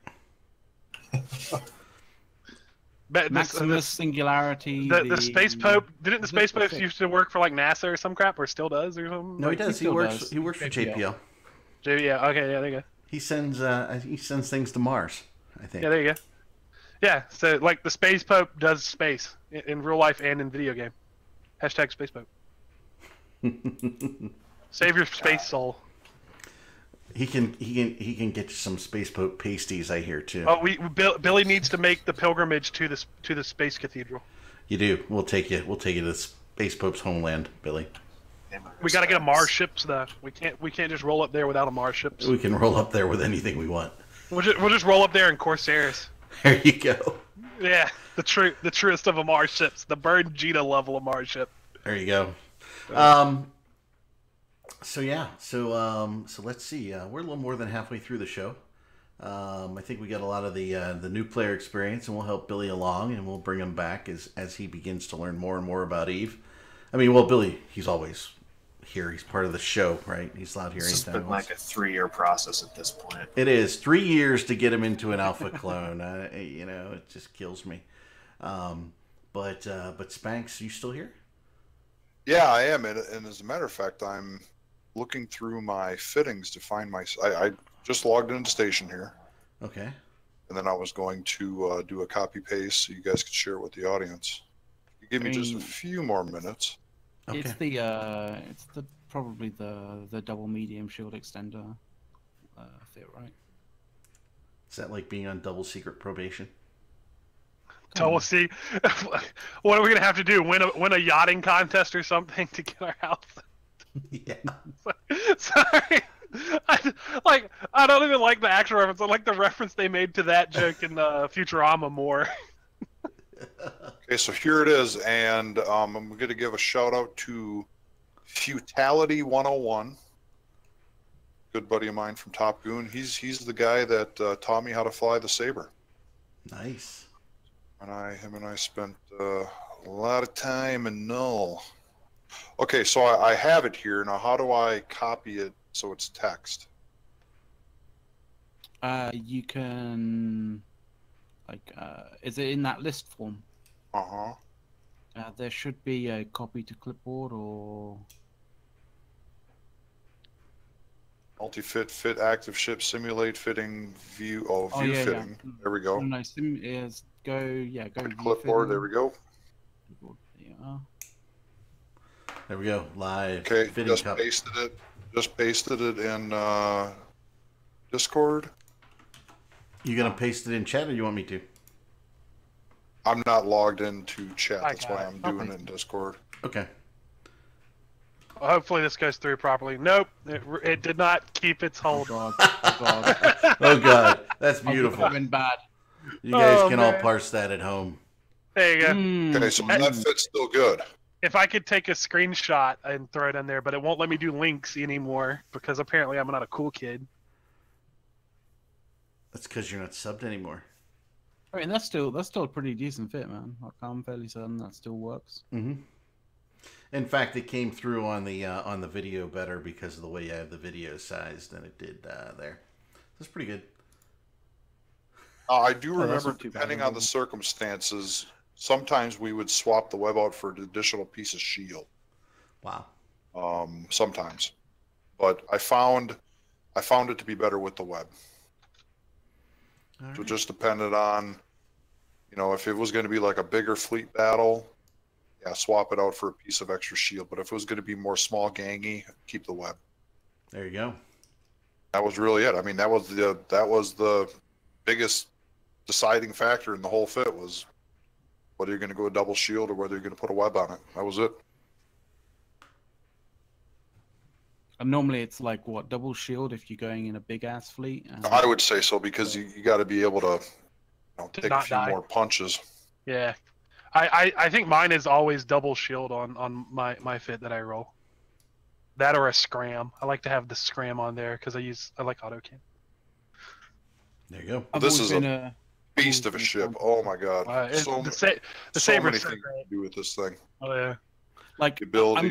But Maximus Singularity. the Space Pope didn't the is it Space the Pope sixth? used to work for like NASA or some crap or still does or something? No, he does. He still works. does. He works for JPL. JPL. Yeah. Okay. Yeah. There you go. He sends things to Mars. I think. Yeah. There you go. Yeah. So like the Space Pope does space in real life and in video game. Hashtag Space Pope. Save your space soul. He can get you some Space Pope pasties. I hear too. Oh, Billy needs to make the pilgrimage to the space cathedral. You do. We'll take you. We'll take you to Space Pope's homeland, Billy. We got to get a Mars ship though. We can't just roll up there without a Mars ship. We can roll up there with anything we want. We'll just roll up there in Corsairs. There you go. Yeah, the truest of a Mars ships, the Bird Gita level of Mars ship. There you go. So let's see. We're a little more than halfway through the show. I think we got a lot of the new player experience, and we'll help Billy along, and we'll bring him back as he begins to learn more and more about Eve. I mean, well, Billy, he's always here. He's part of the show, right? He's allowed here It's just anytime. been like a 3-year process at this point. It is 3 years to get him into an alpha clone. It just kills me. But Spanx, you still here? Yeah, I am, and as a matter of fact, I'm looking through my fittings to find my. I just logged into station here, Okay. and then I was going to do a copy paste so you guys could share it with the audience. You give me just a few more minutes. Okay. It's probably the double medium shield extender fit, right? Is that like being on double secret probation? So we'll see. What are we gonna have to do? Win a yachting contest or something to get our house? Yeah. Sorry. I don't even like the actual reference. I like the reference they made to that joke in Futurama more. Okay, so here it is, and I'm going to give a shout out to Futality 101, good buddy of mine from Top Goon. He's the guy that taught me how to fly the Saber. Nice. And him and I spent a lot of time in Null. Okay, so I have it here now. How do I copy it so it's text? You can, is it in that list form? Uh-huh. There should be a copy to clipboard or. Multi-fit, fit active ship, simulate fitting, view. Oh, view yeah, fitting. yeah. There we go. No, sim is go. Yeah, go. view Clipboard. fitting. There we go. Clipboard, there you are. There we go. Live. Okay, fitting just cup. pasted it. Just pasted it in Discord. You gonna paste it in chat, or you want me to? I'm not logged into chat. I That's got why it. I'm doing it in Discord. Okay. Well, hopefully this goes through properly. Nope, it did not keep its Oh hold. god. Oh god. Oh God, that's Oh, beautiful. I've been bad. You guys Oh, can all man. parse that at home. There you go. Okay, so that fit's still good. If I could take a screenshot and throw it in there, but it won't let me do links anymore because apparently I'm not a cool kid. That's because you're not subbed anymore. I mean, that's still a pretty decent fit, man. Like, I'm fairly certain that still works. Mm-hmm. In fact, it came through on the video better because of the way I have the video sized than it did there. That's pretty good. I do Oh, that's remember, not too bad. depending on the circumstances, sometimes we would swap the web out for an additional piece of shield. Wow. Sometimes, but I found it to be better with the web. All So it right. just depended on, if it was going to be like a bigger fleet battle, yeah, swap it out for a piece of extra shield. But if it was going to be more small gangy, keep the web. There you go. That was really it. I mean, that was the biggest deciding factor in the whole fit was whether you're going to go a double shield or whether you're going to put a web on it. That was it. And normally it's like what, double shield if you're going in a big ass fleet. I would say so because you got to be able to take a not few die. more punches. Yeah, I think mine is always double shield on my fit that I roll. That or a scram. I like to have the scram on there because I like auto cannon. There you go. I've This always is been a beast of a ship. Oh my god! The so saber's many so things great. to do with this thing. Oh yeah. like The ability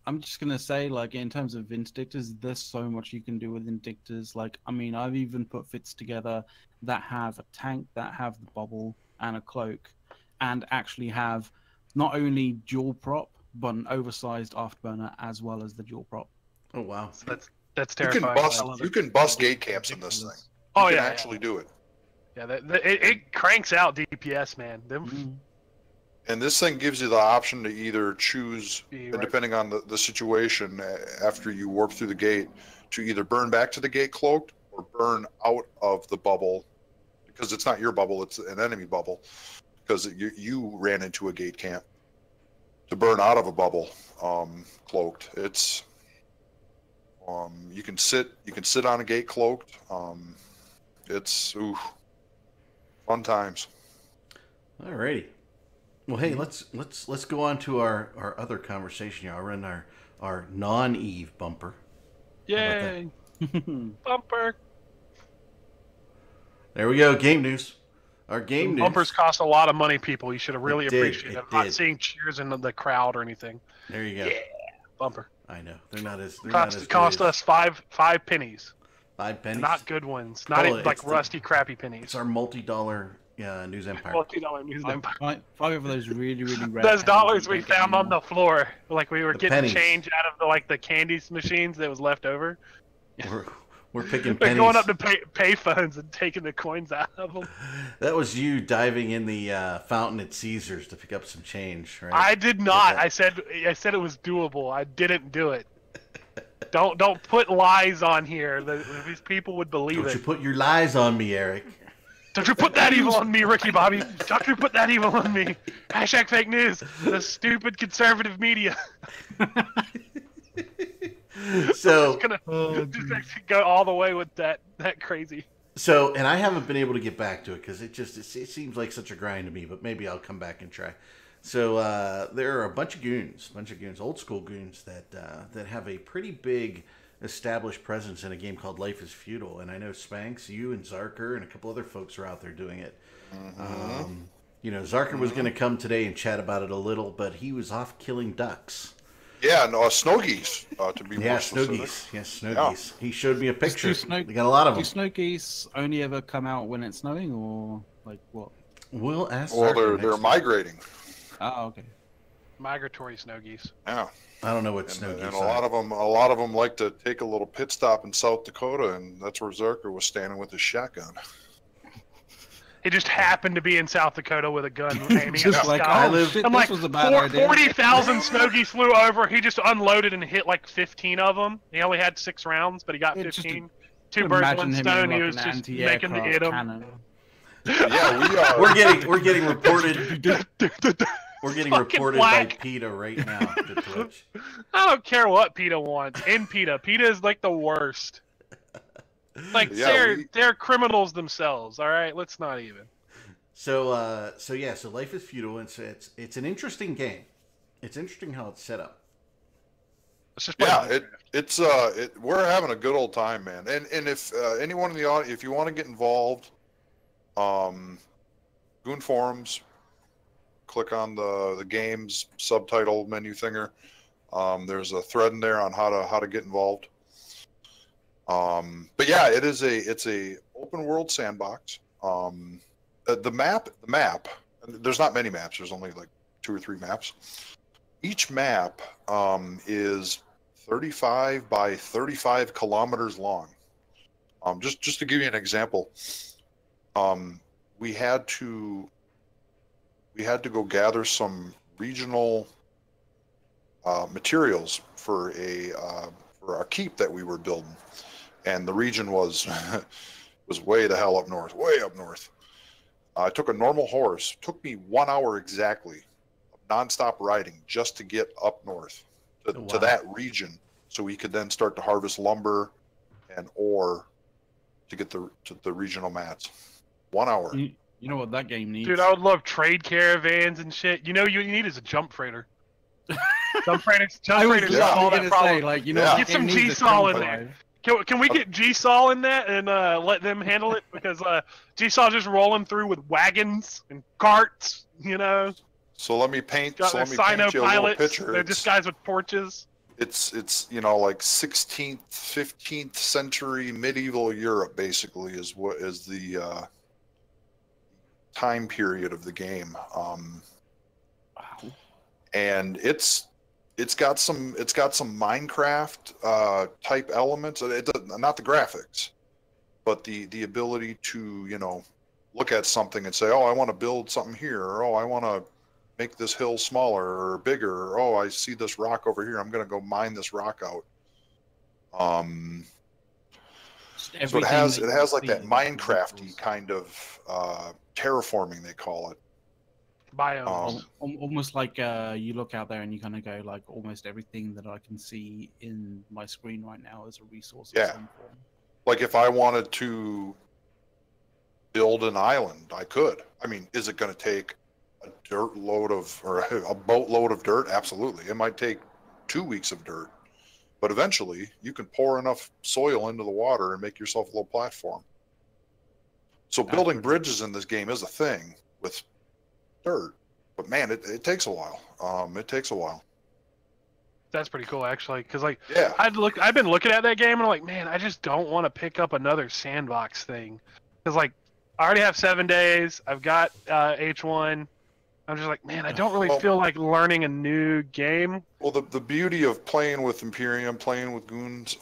I'm just gonna say, like, in terms of Indictors, there's so much you can do with Indictors. Like, I mean, I've even put fits together that have a tank, that have the bubble and a cloak, and actually have not only dual prop but an oversized afterburner as well as the dual prop. Oh wow. So that's You can terrifying. bust. I love You it. can bust gate camps in this thing. Oh You yeah, can actually do it. yeah. It cranks out DPS, man. Them Mm. And this thing gives you the option to either choose, Be and right- depending on the situation, after you warp through the gate, to either burn back to the gate cloaked or burn out of the bubble, because it's not your bubble, it's an enemy bubble, because you ran into a gate camp. To burn out of a bubble, cloaked. It's you can sit on a gate cloaked. It's fun times. Alrighty. Well, hey, let's go on to our other conversation here. I'll run our non-Eve bumper. Yay! Bumper. There we go. Game news. Our game news. Bumpers cost a lot of money, people. You should have really It did, appreciated it it. I'm not did. seeing cheers in the crowd or anything. There you go. Yeah. Bumper. I know they're not as they're not as Cost good as us five pennies. 5 pennies. Not good ones. Not Oh, even like it's the- rusty, crappy It's pennies. our multi-dollar news empire. $40 news empire. Five of those really rare Those pennies dollars you we don't get found on anymore. the floor, like we were The getting pennies. change out of the candies machines that was left over. We're picking We're pennies. going up to pay phones and taking the coins out of them. That was you diving in the fountain at Caesars to pick up some change, right? I did not. that- I said it was doable. I didn't do it. Don't put lies on here. These people would believe Don't it. you put your lies on me, Eric. Don't you put that evil on me, Ricky Bobby. Don't you put that evil on me. Hashtag fake news. The stupid conservative media. So, Just gonna go all the way with that crazy. and I haven't been able to get back to it because it seems like such a grind to me. But maybe I'll come back and try. So there are a bunch of goons, old school goons that have a pretty big established presence in a game called Life is Feudal. And I know Spanx, you and Zarker and a couple other folks are out there doing it. Zarker was going to come today and chat about it a little, but he was off killing ducks. Yeah, no, snow geese, to be Yeah, more snow specific. geese. Yes, snow geese. He showed me a picture. Do snow- They got a lot of Do them. snow geese only ever come out when it's snowing, or like what? We'll ask. Well, Zarker they're next time. migrating. Oh, okay. Migratory snow geese. Yeah, I don't know what and, snow geese and are. a lot of them like to take a little pit stop in South Dakota, and that's where Zerker was standing with his shotgun. He just happened to be in South Dakota with a gun aiming at the Just like, sky. oh shit, I'm this like, was a bad idea. 40,000 snow geese flew over. He just unloaded and hit like 15 of them. He only had 6 rounds, but he got Yeah, just 15. Two birds, Imagine one him stone. in, He like, was an just making the anti-aircraft hit 'em. cannon. Yeah, we are. We're getting reported. We're getting Fucking reported whack. by PETA right now to Twitch. I don't care what PETA wants. In PETA. PETA is like the worst. Like, Yeah, they're criminals themselves, alright? Let's not even. So Life is Feudal, and so it's an interesting game. It's interesting how it's set up. Let's just play Yeah, Minecraft. we're having a good old time, man. And if anyone in the audience, if you want to get involved, Goon Forums, click on the game's subtitle menu thinger. There's a thread in there on how to get involved. But yeah, it's a open world sandbox. The map. There's not many maps. There's only like 2 or 3 maps. Each map is 35 by 35 kilometers long. Just to give you an example, we had to go gather some regional materials for a keep that we were building, and the region was was way the hell up north, way up north. I took a normal horse. Took me 1 hour exactly, of nonstop riding just to get up north to that region, so we could then start to harvest lumber and ore to get to the regional mats. 1 hour. You know what that game needs? Dude, I would love trade caravans and shit. You know, you need is a jump freighter. Jump freighters I was solve just that gonna problem. say, like, you know, Yeah. that Get some game needs a G-Sol in jump there. drive. Can we get G-Sol in that and let them handle it? Because G-Sol just rolling through with wagons and carts, you know. So let me paint. Got So their let me paint Sino you a little pilots. picture. They're just guys with porches. It's you know, like 16th, 15th century medieval Europe basically is what is the time period of the game. Wow. And it's got some Minecraft type elements. Not the graphics, but the ability to, you know, look at something and say, oh, I want to build something here, or oh, I want to make this hill smaller or bigger, or oh, I see this rock over here, I'm going to go mine this rock out. So it has like that Minecrafty kind of terraforming, they call it. Biomes. Almost like you look out there and you kind of go, like, almost everything that I can see in my screen right now is a resource of Yeah. some form. Like if I wanted to build an island, I could. I mean, is it going to take a boatload of dirt? Absolutely. It might take 2 weeks of dirt, but eventually you can pour enough soil into the water and make yourself a little platform. So building bridges in this game is a thing with dirt, but man, it takes a while. It takes a while. That's pretty cool, actually, because like Yeah. I've been looking at that game and I'm like, man, I just don't want to pick up another sandbox thing, because like I already have 7 days. I've got H1. I'm just like, man, I don't really feel like learning a new game. Well, the beauty of playing with Imperium, playing with Goons,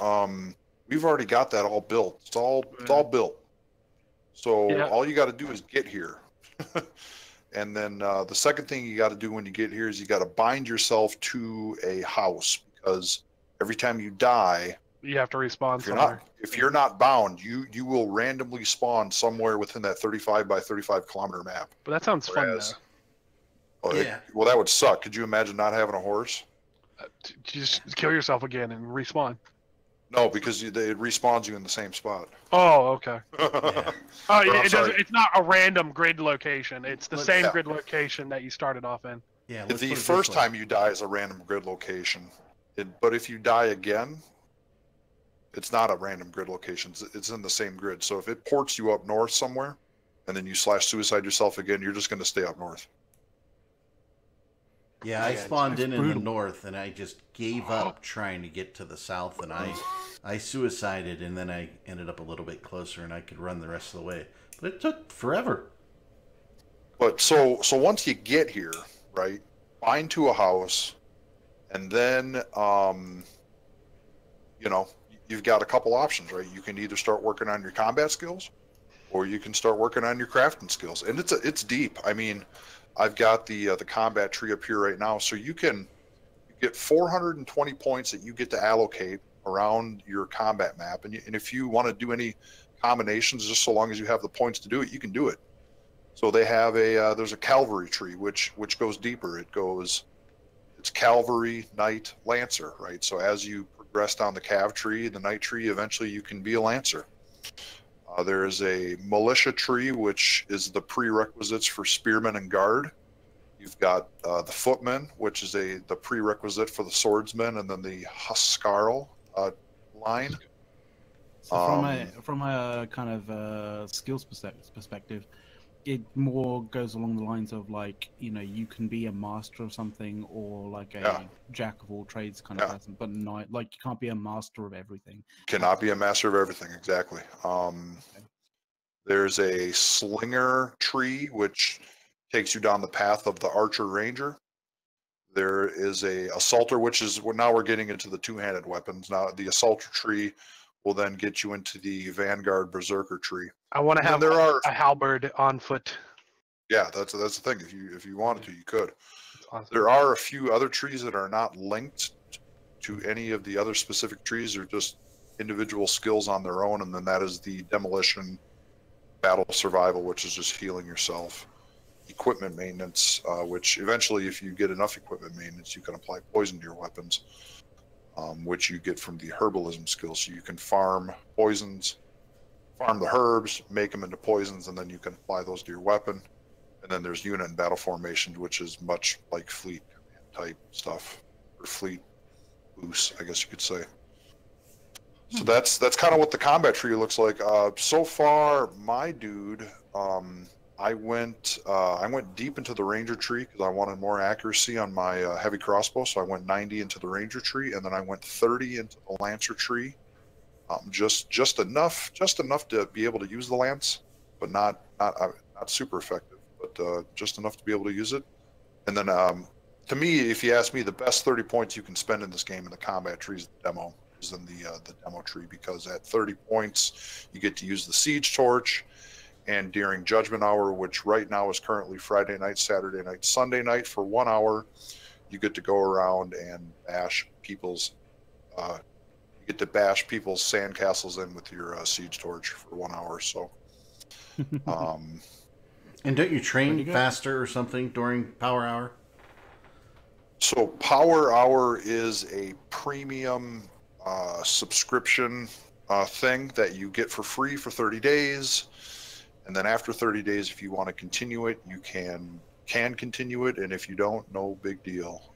we've already got that all built. It's all built. So Yeah. all you got to do is get here. And then the second thing you got to do when you get here is you got to bind yourself to a house, because every time you die, You have to respawn if you're somewhere. if you're not bound, you will randomly spawn somewhere within that 35 by 35 kilometer map. But that sounds fun Whereas- though. Well, that would suck. Could you imagine not having a horse? Just kill yourself again and respawn. No, because it respawns you in the same spot. Oh, okay. Yeah. Oh, yeah, I'm it sorry. doesn't. It's not a random grid location. It's the But- same Yeah. grid location that you started off in. Yeah. let's The put it this first way. time you die is a random grid location, but if you die again, it's not a random grid location. It's in the same grid. So if it ports you up north somewhere, and then you /suicide yourself again, you're just going to stay up north. Yeah, I spawned in the brutal. north, and I just gave up trying to get to the south, and I suicided, and then I ended up a little bit closer, and I could run the rest of the way. But it took forever. But so once you get here, right, bind to a house, and then you know, you've got a couple options, right? You can either start working on your combat skills, or you can start working on your crafting skills, and it's deep. I mean, I've got the combat tree up here right now, so you get 420 points that you get to allocate around your combat map, and if you want to do any combinations, just so long as you have the points to do it, you can do it. So they have there's a cavalry tree which goes deeper. It's cavalry, knight, lancer, right? So as you progress down the cav tree, the knight tree, eventually you can be a lancer. There is a militia tree, which is the prerequisites for spearmen and guard. You've got the footmen, which is the prerequisite for the swordsman, and then the huscarl line. So from a kind of skills perspective, it more goes along the lines of, like, you know, you can be a master of something, or like a jack of all trades kind of person, but not like you can't be a master of everything. Cannot be a master of everything, exactly. There's a slinger tree, which takes you down the path of the archer ranger. There is a assaulter, which is now we're getting into the two-handed weapons. Now the assaulter tree will then get you into the vanguard berserker tree. I want to And have there are a halberd on foot. Yeah, that's the thing. If you wanted to, you could. Awesome. There are a few other trees that are not linked to any of the other specific trees. They're just individual skills on their own, and then that is the demolition, battle survival, which is just healing yourself, equipment maintenance, which eventually, if you get enough equipment maintenance, you can apply poison to your weapons, which you get from the herbalism skill. So you can farm poisons, farm the herbs, make them into poisons, and then you can apply those to your weapon. And then there's unit and battle formation, which is much like fleet type stuff, or fleet boost, I guess you could say. So that's kind of what the combat tree looks like. So far, my dude, I went deep into the ranger tree because I wanted more accuracy on my heavy crossbow. So I went 90 into the ranger tree, and then I went 30 into the lancer tree. Just enough to be able to use the lance, but not super effective, but just enough to be able to use it. And then, to me, if you ask me, the best 30 points you can spend in this game in the combat tree is the demo. Is in the demo tree, because at 30 points you get to use the siege torch, and during judgment hour, which right now is currently Friday night, Saturday night, Sunday night, for 1 hour, you get to go around and bash people's sandcastles in with your siege torch for 1 hour. So and don't you train faster or something during power hour? So power hour is a premium subscription thing that you get for free for 30 days, and then after 30 days, if you want to continue it, you can continue it, and if you don't, no big deal.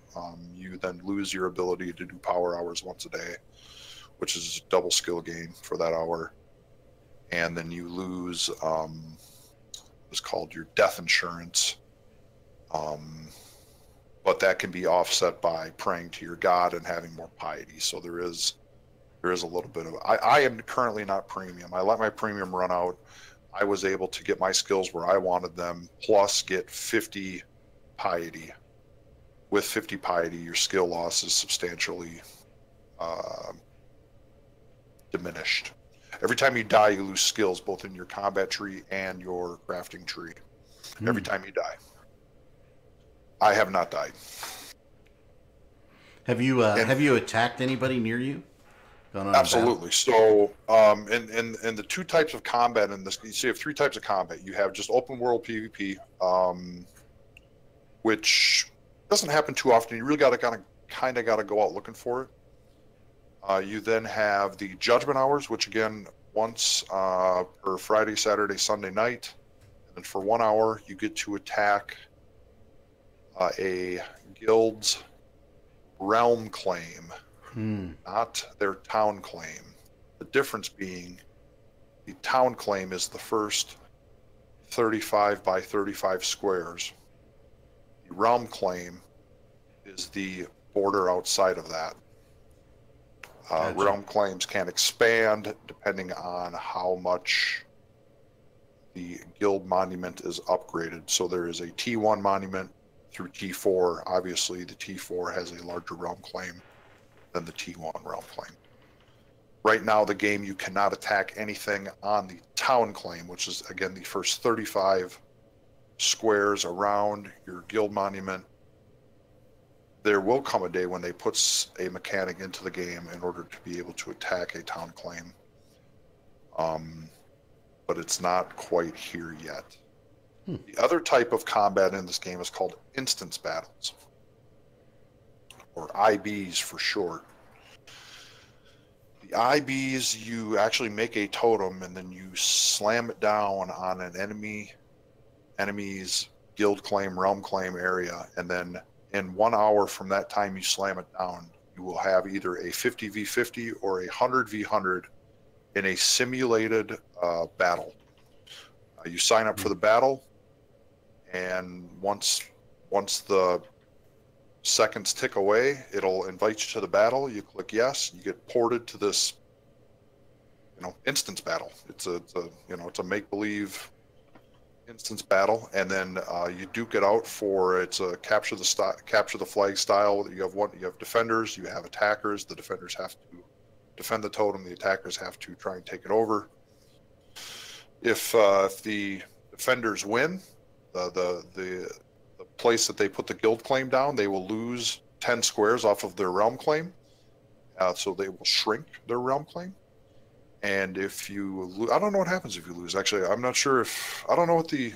You then lose your ability to do power hours once a day, which is a double skill gain for that hour, and then you lose what's called your death insurance, but that can be offset by praying to your god and having more piety. So there is a little bit of, I am currently not premium. I let my premium run out. I was able to get my skills where I wanted them, plus get 50 piety. With 50 piety, your skill loss is substantially diminished. Every time you die, you lose skills, both in your combat tree and your crafting tree. Every time you die. I have not died. Have you attacked anybody near you? Absolutely. So, in the two types of combat in this, so you have 3 types of combat. You have just open world PvP, which doesn't happen too often. You really got to go out looking for it. You then have the judgment hours, which again, once per Friday, Saturday, Sunday night, and then for 1 hour, you get to attack a guild's realm claim. Not their town claim. The difference being, the town claim is the first 35 by 35 squares. The realm claim is the border outside of that. Gotcha. Realm claims can expand depending on how much the guild monument is upgraded. So there is a T1 monument through T4. Obviously, the T4 has a larger realm claim than the T1 realm claim. Right now, the game, you cannot attack anything on the town claim, which is, again, the first 35 squares around your guild monument. There will come a day when they put a mechanic into the game in order to be able to attack a town claim. But it's not quite here yet. The other type of combat in this game is called instance battles, or IBs for short. The IBs, you actually make a totem and then you slam it down on an enemy's guild claim, realm claim area, and then in 1 hour from that time you slam it down, you will have either a 50v50 or a 100v100 in a simulated battle. You sign up for the battle, and once the seconds tick away, it'll invite you to the battle. You click yes, you get ported to this, instance battle. It's a make-believe instance battle, and then you duke it out for it's a capture the flag style. You have defenders, you have attackers. The defenders have to defend the totem. The attackers have to try and take it over. If the defenders win, the place that they put the guild claim down, they will lose 10 squares off of their realm claim. So they will shrink their realm claim. And if you I don't know what happens if you lose. Actually, I'm not sure if I don't know what the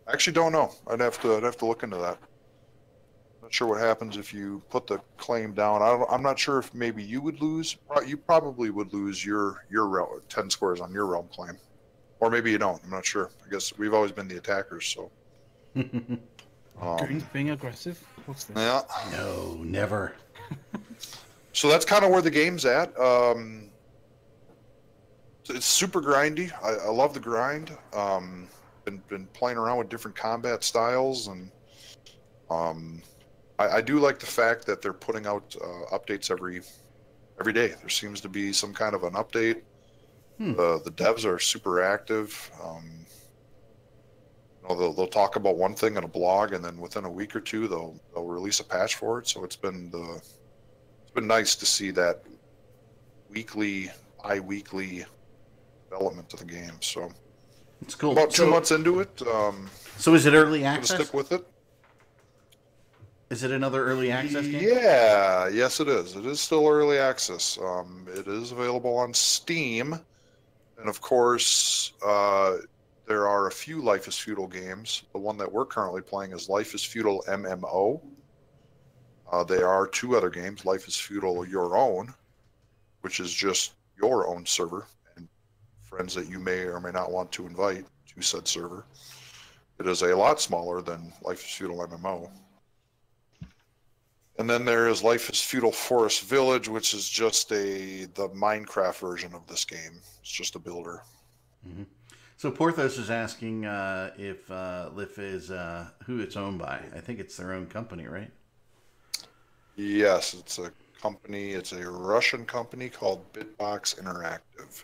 I actually don't know. I'd have to look into that. Not sure what happens if you put the claim down. I'm not sure if maybe you would lose. You probably would lose your 10 squares on your realm claim, or maybe you don't. I'm not sure. I guess we've always been the attackers, so. Green's being aggressive. What's this? Yeah. No, never. So that's kind of where the game's at. It's super grindy. I love the grind. Been playing around with different combat styles, and I do like the fact that they're putting out updates every day. There seems to be some kind of an update. The devs are super active. They'll talk about one thing in a blog, and then within a week or two, they'll release a patch for it. So it's been nice to see that bi-weekly development of the game. So it's cool. About 2 months into it. So is it early gonna access? stick with it. Is it another early access game? Yeah, yes, it is. It is still early access. It is available on Steam, and of course, there are a few Life is Feudal games. The one that we're currently playing is Life is Feudal MMO. There are 2 other games, Life is Feudal Your Own, which is just your own server and friends that you may or may not want to invite to said server. It is a lot smaller than Life is Feudal MMO. And then there is Life is Feudal Forest Village, which is just the Minecraft version of this game. It's just a builder. Mm-hmm. So Porthos is asking if Lif is who it's owned by. I think it's their own company, right? Yes, it's a company. It's a Russian company called Bitbox Interactive.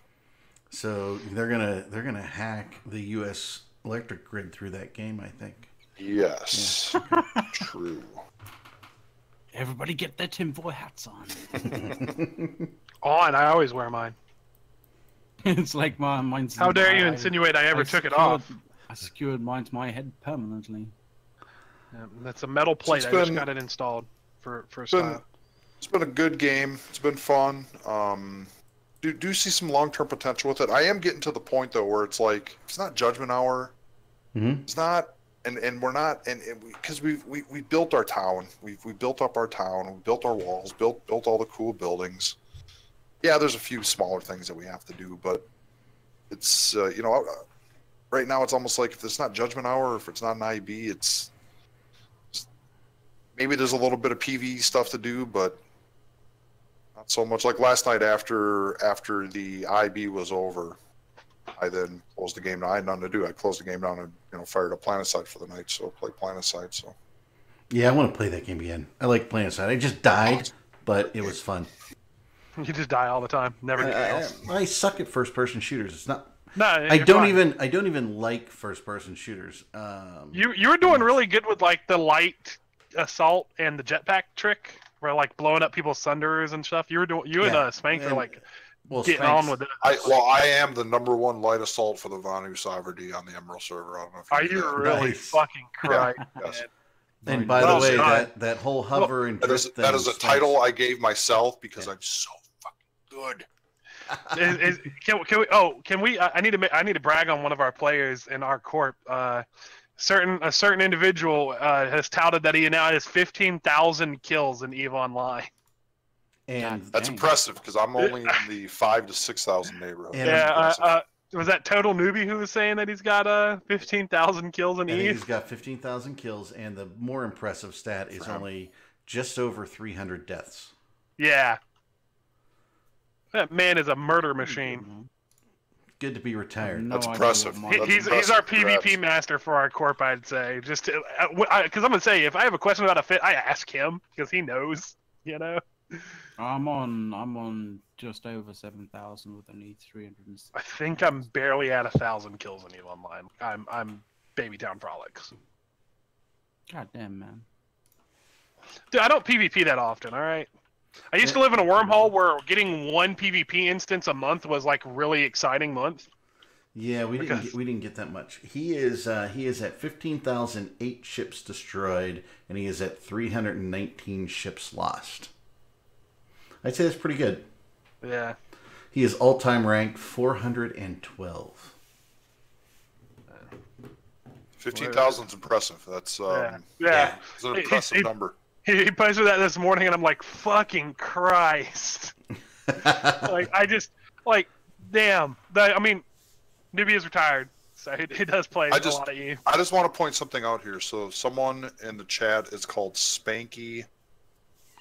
So they're gonna hack the U.S. electric grid through that game, I think. Yes, true. Everybody get their tinfoil hats on. On, I always wear mine. It's like mine's. How dare you insinuate I ever took it off? I secured mine to my head permanently. Yeah, that's a metal plate. I just got it installed for style. It's been a good game. It's been fun. Do see some long-term potential with it. I am getting to the point though where it's like it's not Judgment Hour. Mm-hmm. It's not, and we're not, because we built our town. We built up our town. We built our walls. Built all the cool buildings. Yeah, there's a few smaller things that we have to do, but it's right now it's almost like if it's not Judgment Hour, or if it's not an IB, it's maybe there's a little bit of PvE stuff to do, but not so much. Like last night after the IB was over, I then closed the game down. I had nothing to do. I closed the game down and fired up Planetside for the night. So played Planetside. So yeah, I want to play that game again. I like Planetside. I just died, but it was fun. You just die all the time. Never do else. I suck at first-person shooters. It's not. No, I don't even like first-person shooters. You were doing really good with like the light assault and the jetpack trick, where like blowing up people's thunders and stuff. You and Spank are like getting on with it. I am the #1 light assault for the Vanu Sovereignty on the Emerald server. I don't know if are you really fucking crying? Yes. And by the way, that whole hover and drift that is a title I gave myself because I'm so fucking good. Can we? I need to brag on one of our players in our corp. A certain individual has touted that he now has 15,000 kills in EVE Online. And that's impressive because I'm only in the 5,000 to 6,000 neighborhood. Yeah, was that Total Newbie who was saying that he's got 15,000 kills in EVE? He's got 15,000 kills, and the more impressive stat is only just over 300 deaths. Yeah. That man is a murder machine. Good to be retired. That's impressive. He's our PvP master for our corp, I'd say. Just because I'm gonna say, if I have a question about a fit, I ask him because he knows. I'm on just over 7,000 with only 300. I think I'm barely at 1,000 kills in EVE Online. I'm Baby Town Frolics. God damn, man. Dude, I don't PvP that often. All right. I used to live in a wormhole where getting one PvP instance a month was like really exciting month. Yeah, we didn't get that much. He is at 15,008 ships destroyed, and he is at 319 ships lost. I'd say that's pretty good. Yeah. He is all-time ranked 412. 15,000 is impressive. That's yeah. It's an impressive number. He posted that this morning, and I'm like, fucking Christ. Damn. I mean, Newbie is retired, so he does play a lot of you. I just want to point something out here. So someone in the chat is called Spanky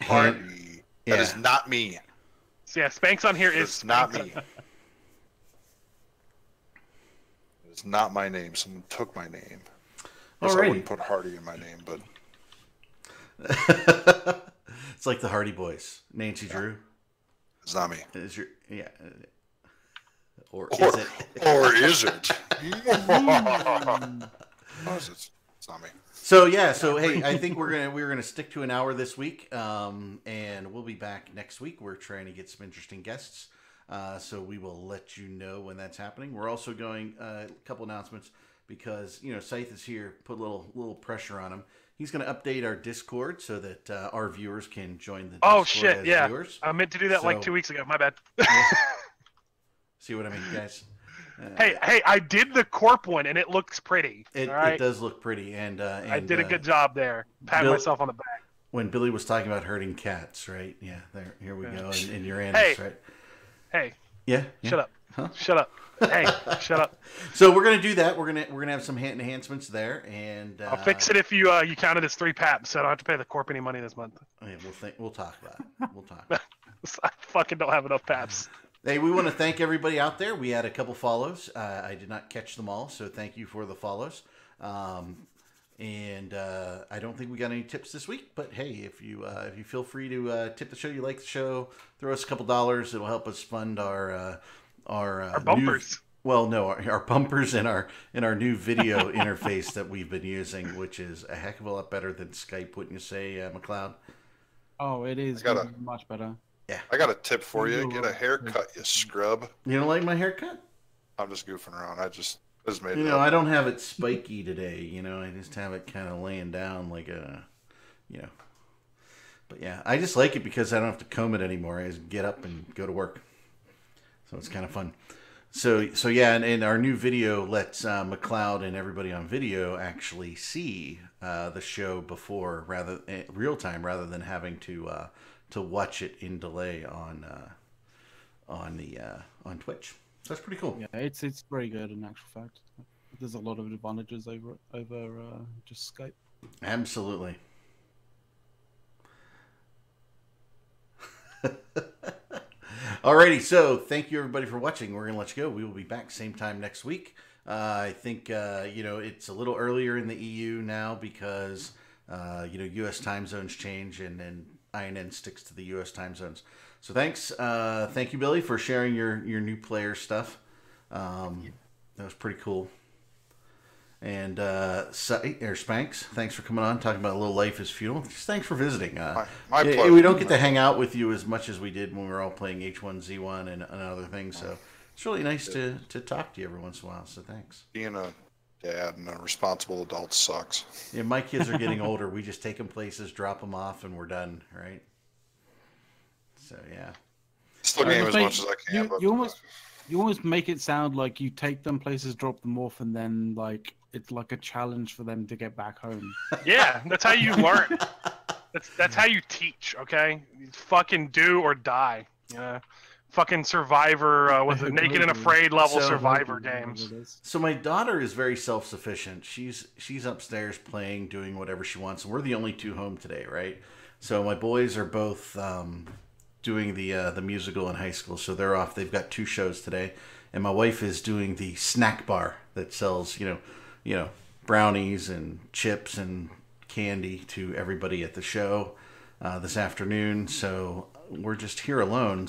Hardy. Yeah. That is not me. So yeah, Spanx on here is It's not me. It's not my name. Someone took my name. I wouldn't put Hardy in my name, but it's like the Hardy Boys. Nancy Drew. It's not me. Is your or Or is it? Or is it? Or is it? It's not me. So hey, I think we're gonna stick to an hour this week, and we'll be back next week. We're trying to get some interesting guests, so we will let you know when that's happening. We're also going a couple announcements because Scythe is here. Put a little pressure on him. He's going to update our Discord so that our viewers can join the Discord. Oh shit! As Yeah, viewers. I meant to do that like 2 weeks ago. My bad. See what I mean, guys? Hey! I did the Corp one, and it looks pretty. It does look pretty, and I did a good job there. Pat myself on the back. When Billy was talking about herding cats, right? Yeah, here we go. And Uranus, right? Hey. Yeah. Shut up. Huh? Shut up. Hey, shut up. So we're gonna do that. We're gonna have some enhancements there, and I'll fix it if you count it as 3 paps, so I don't have to pay the Corp any money this month. Yeah, we'll talk about it. We'll talk. I fucking don't have enough paps. Hey, we want to thank everybody out there. We had a couple follows. I did not catch them all, so thank you for the follows. And I don't think we got any tips this week, but hey, if you feel free to tip the show, you like the show, throw us a couple dollars. It'll help us fund our bumpers. Our bumpers and our new video interface that we've been using, which is a heck of a lot better than Skype, wouldn't you say, McLeod? Oh, it is much better. Yeah. I got a tip for you. Get a haircut, you scrub. You don't like my haircut? I'm just goofing around. I just made it up. I don't have it spiky today. I just have it kind of laying down like a, But yeah, I just like it because I don't have to comb it anymore. I just get up and go to work. So it's kind of fun. So yeah, and our new video lets McLeod and everybody on video actually see the show before, real time, rather than having to watch it in delay on Twitch. So that's pretty cool. Yeah, it's very good in actual fact. There's a lot of advantages over just Skype. Absolutely. Alrighty, so thank you everybody for watching. We're gonna let you go. We will be back same time next week. I think it's a little earlier in the EU now because U.S. time zones change, and then INN sticks to the U.S. time zones. So thanks, thank you, Billy, for sharing your new player stuff. That was pretty cool. And Spanx, thanks for coming on, talking about a little Life is Fuel. Just thanks for visiting. My pleasure. We don't get to hang out with you as much as we did when we were all playing H1Z1 and other things. So it's really nice to talk to you every once in a while. So thanks. Being a dad and a responsible adult sucks. Yeah, my kids are getting older. We just take them places, drop them off, and we're done, right? So yeah. Still game as much as I can. You almost make it sound like you take them places, drop them off, and then it's like a challenge for them to get back home. Yeah, that's how you learn. That's how you teach. Okay, you fucking do or die. Fucking Survivor with the Naked and Afraid level Survivor games. So my daughter is very self-sufficient. She's upstairs playing, doing whatever she wants, and we're the only two home today, right? So my boys are both doing the musical in high school, so they're off. They've got 2 shows today, and my wife is doing the snack bar that sells brownies and chips and candy to everybody at the show this afternoon. So we're just here alone.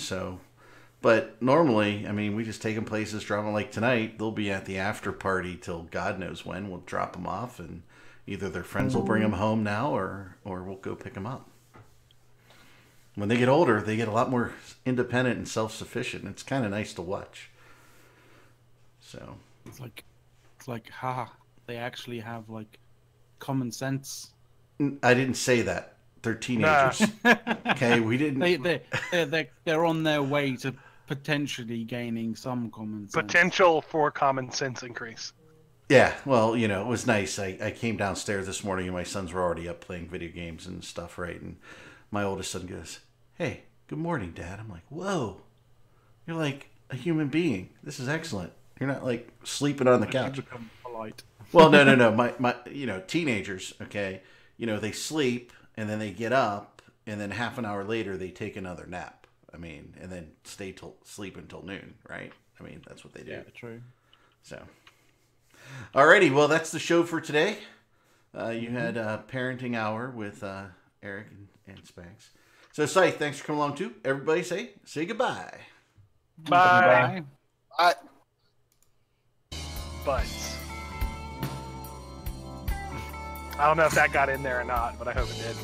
But normally, I mean, we just take them places, drop them. Like tonight, they'll be at the after party till God knows when. We'll drop them off, and either their friends will bring them home now, or we'll go pick them up. When they get older, they get a lot more independent and self-sufficient. It's kind of nice to watch. So, It's like, haha, they actually have like common sense. I didn't say that. They're teenagers. Okay, we didn't. They're on their way to potentially gaining some common sense. Potential for common sense increase. Yeah, well, you know, it was nice. I came downstairs this morning and my sons were already up playing video games and stuff, right? And my oldest son goes, "Hey, good morning, Dad." I'm like, "Whoa, you're like a human being. This is excellent. You're not like sleeping on the couch." You become polite. Well, no. My, you know, teenagers, okay, you know, they sleep and then they get up and then half an hour later they take another nap. I mean, and then sleep until noon, right? I mean, that's what they do. Yeah, true. So, alrighty, well, that's the show for today. You had Parenting Hour with Eric and Spags. So, Scythe, thanks for coming along too. Everybody say goodbye. Bye. I Butts. I don't know if that got in there or not, but I hope it did.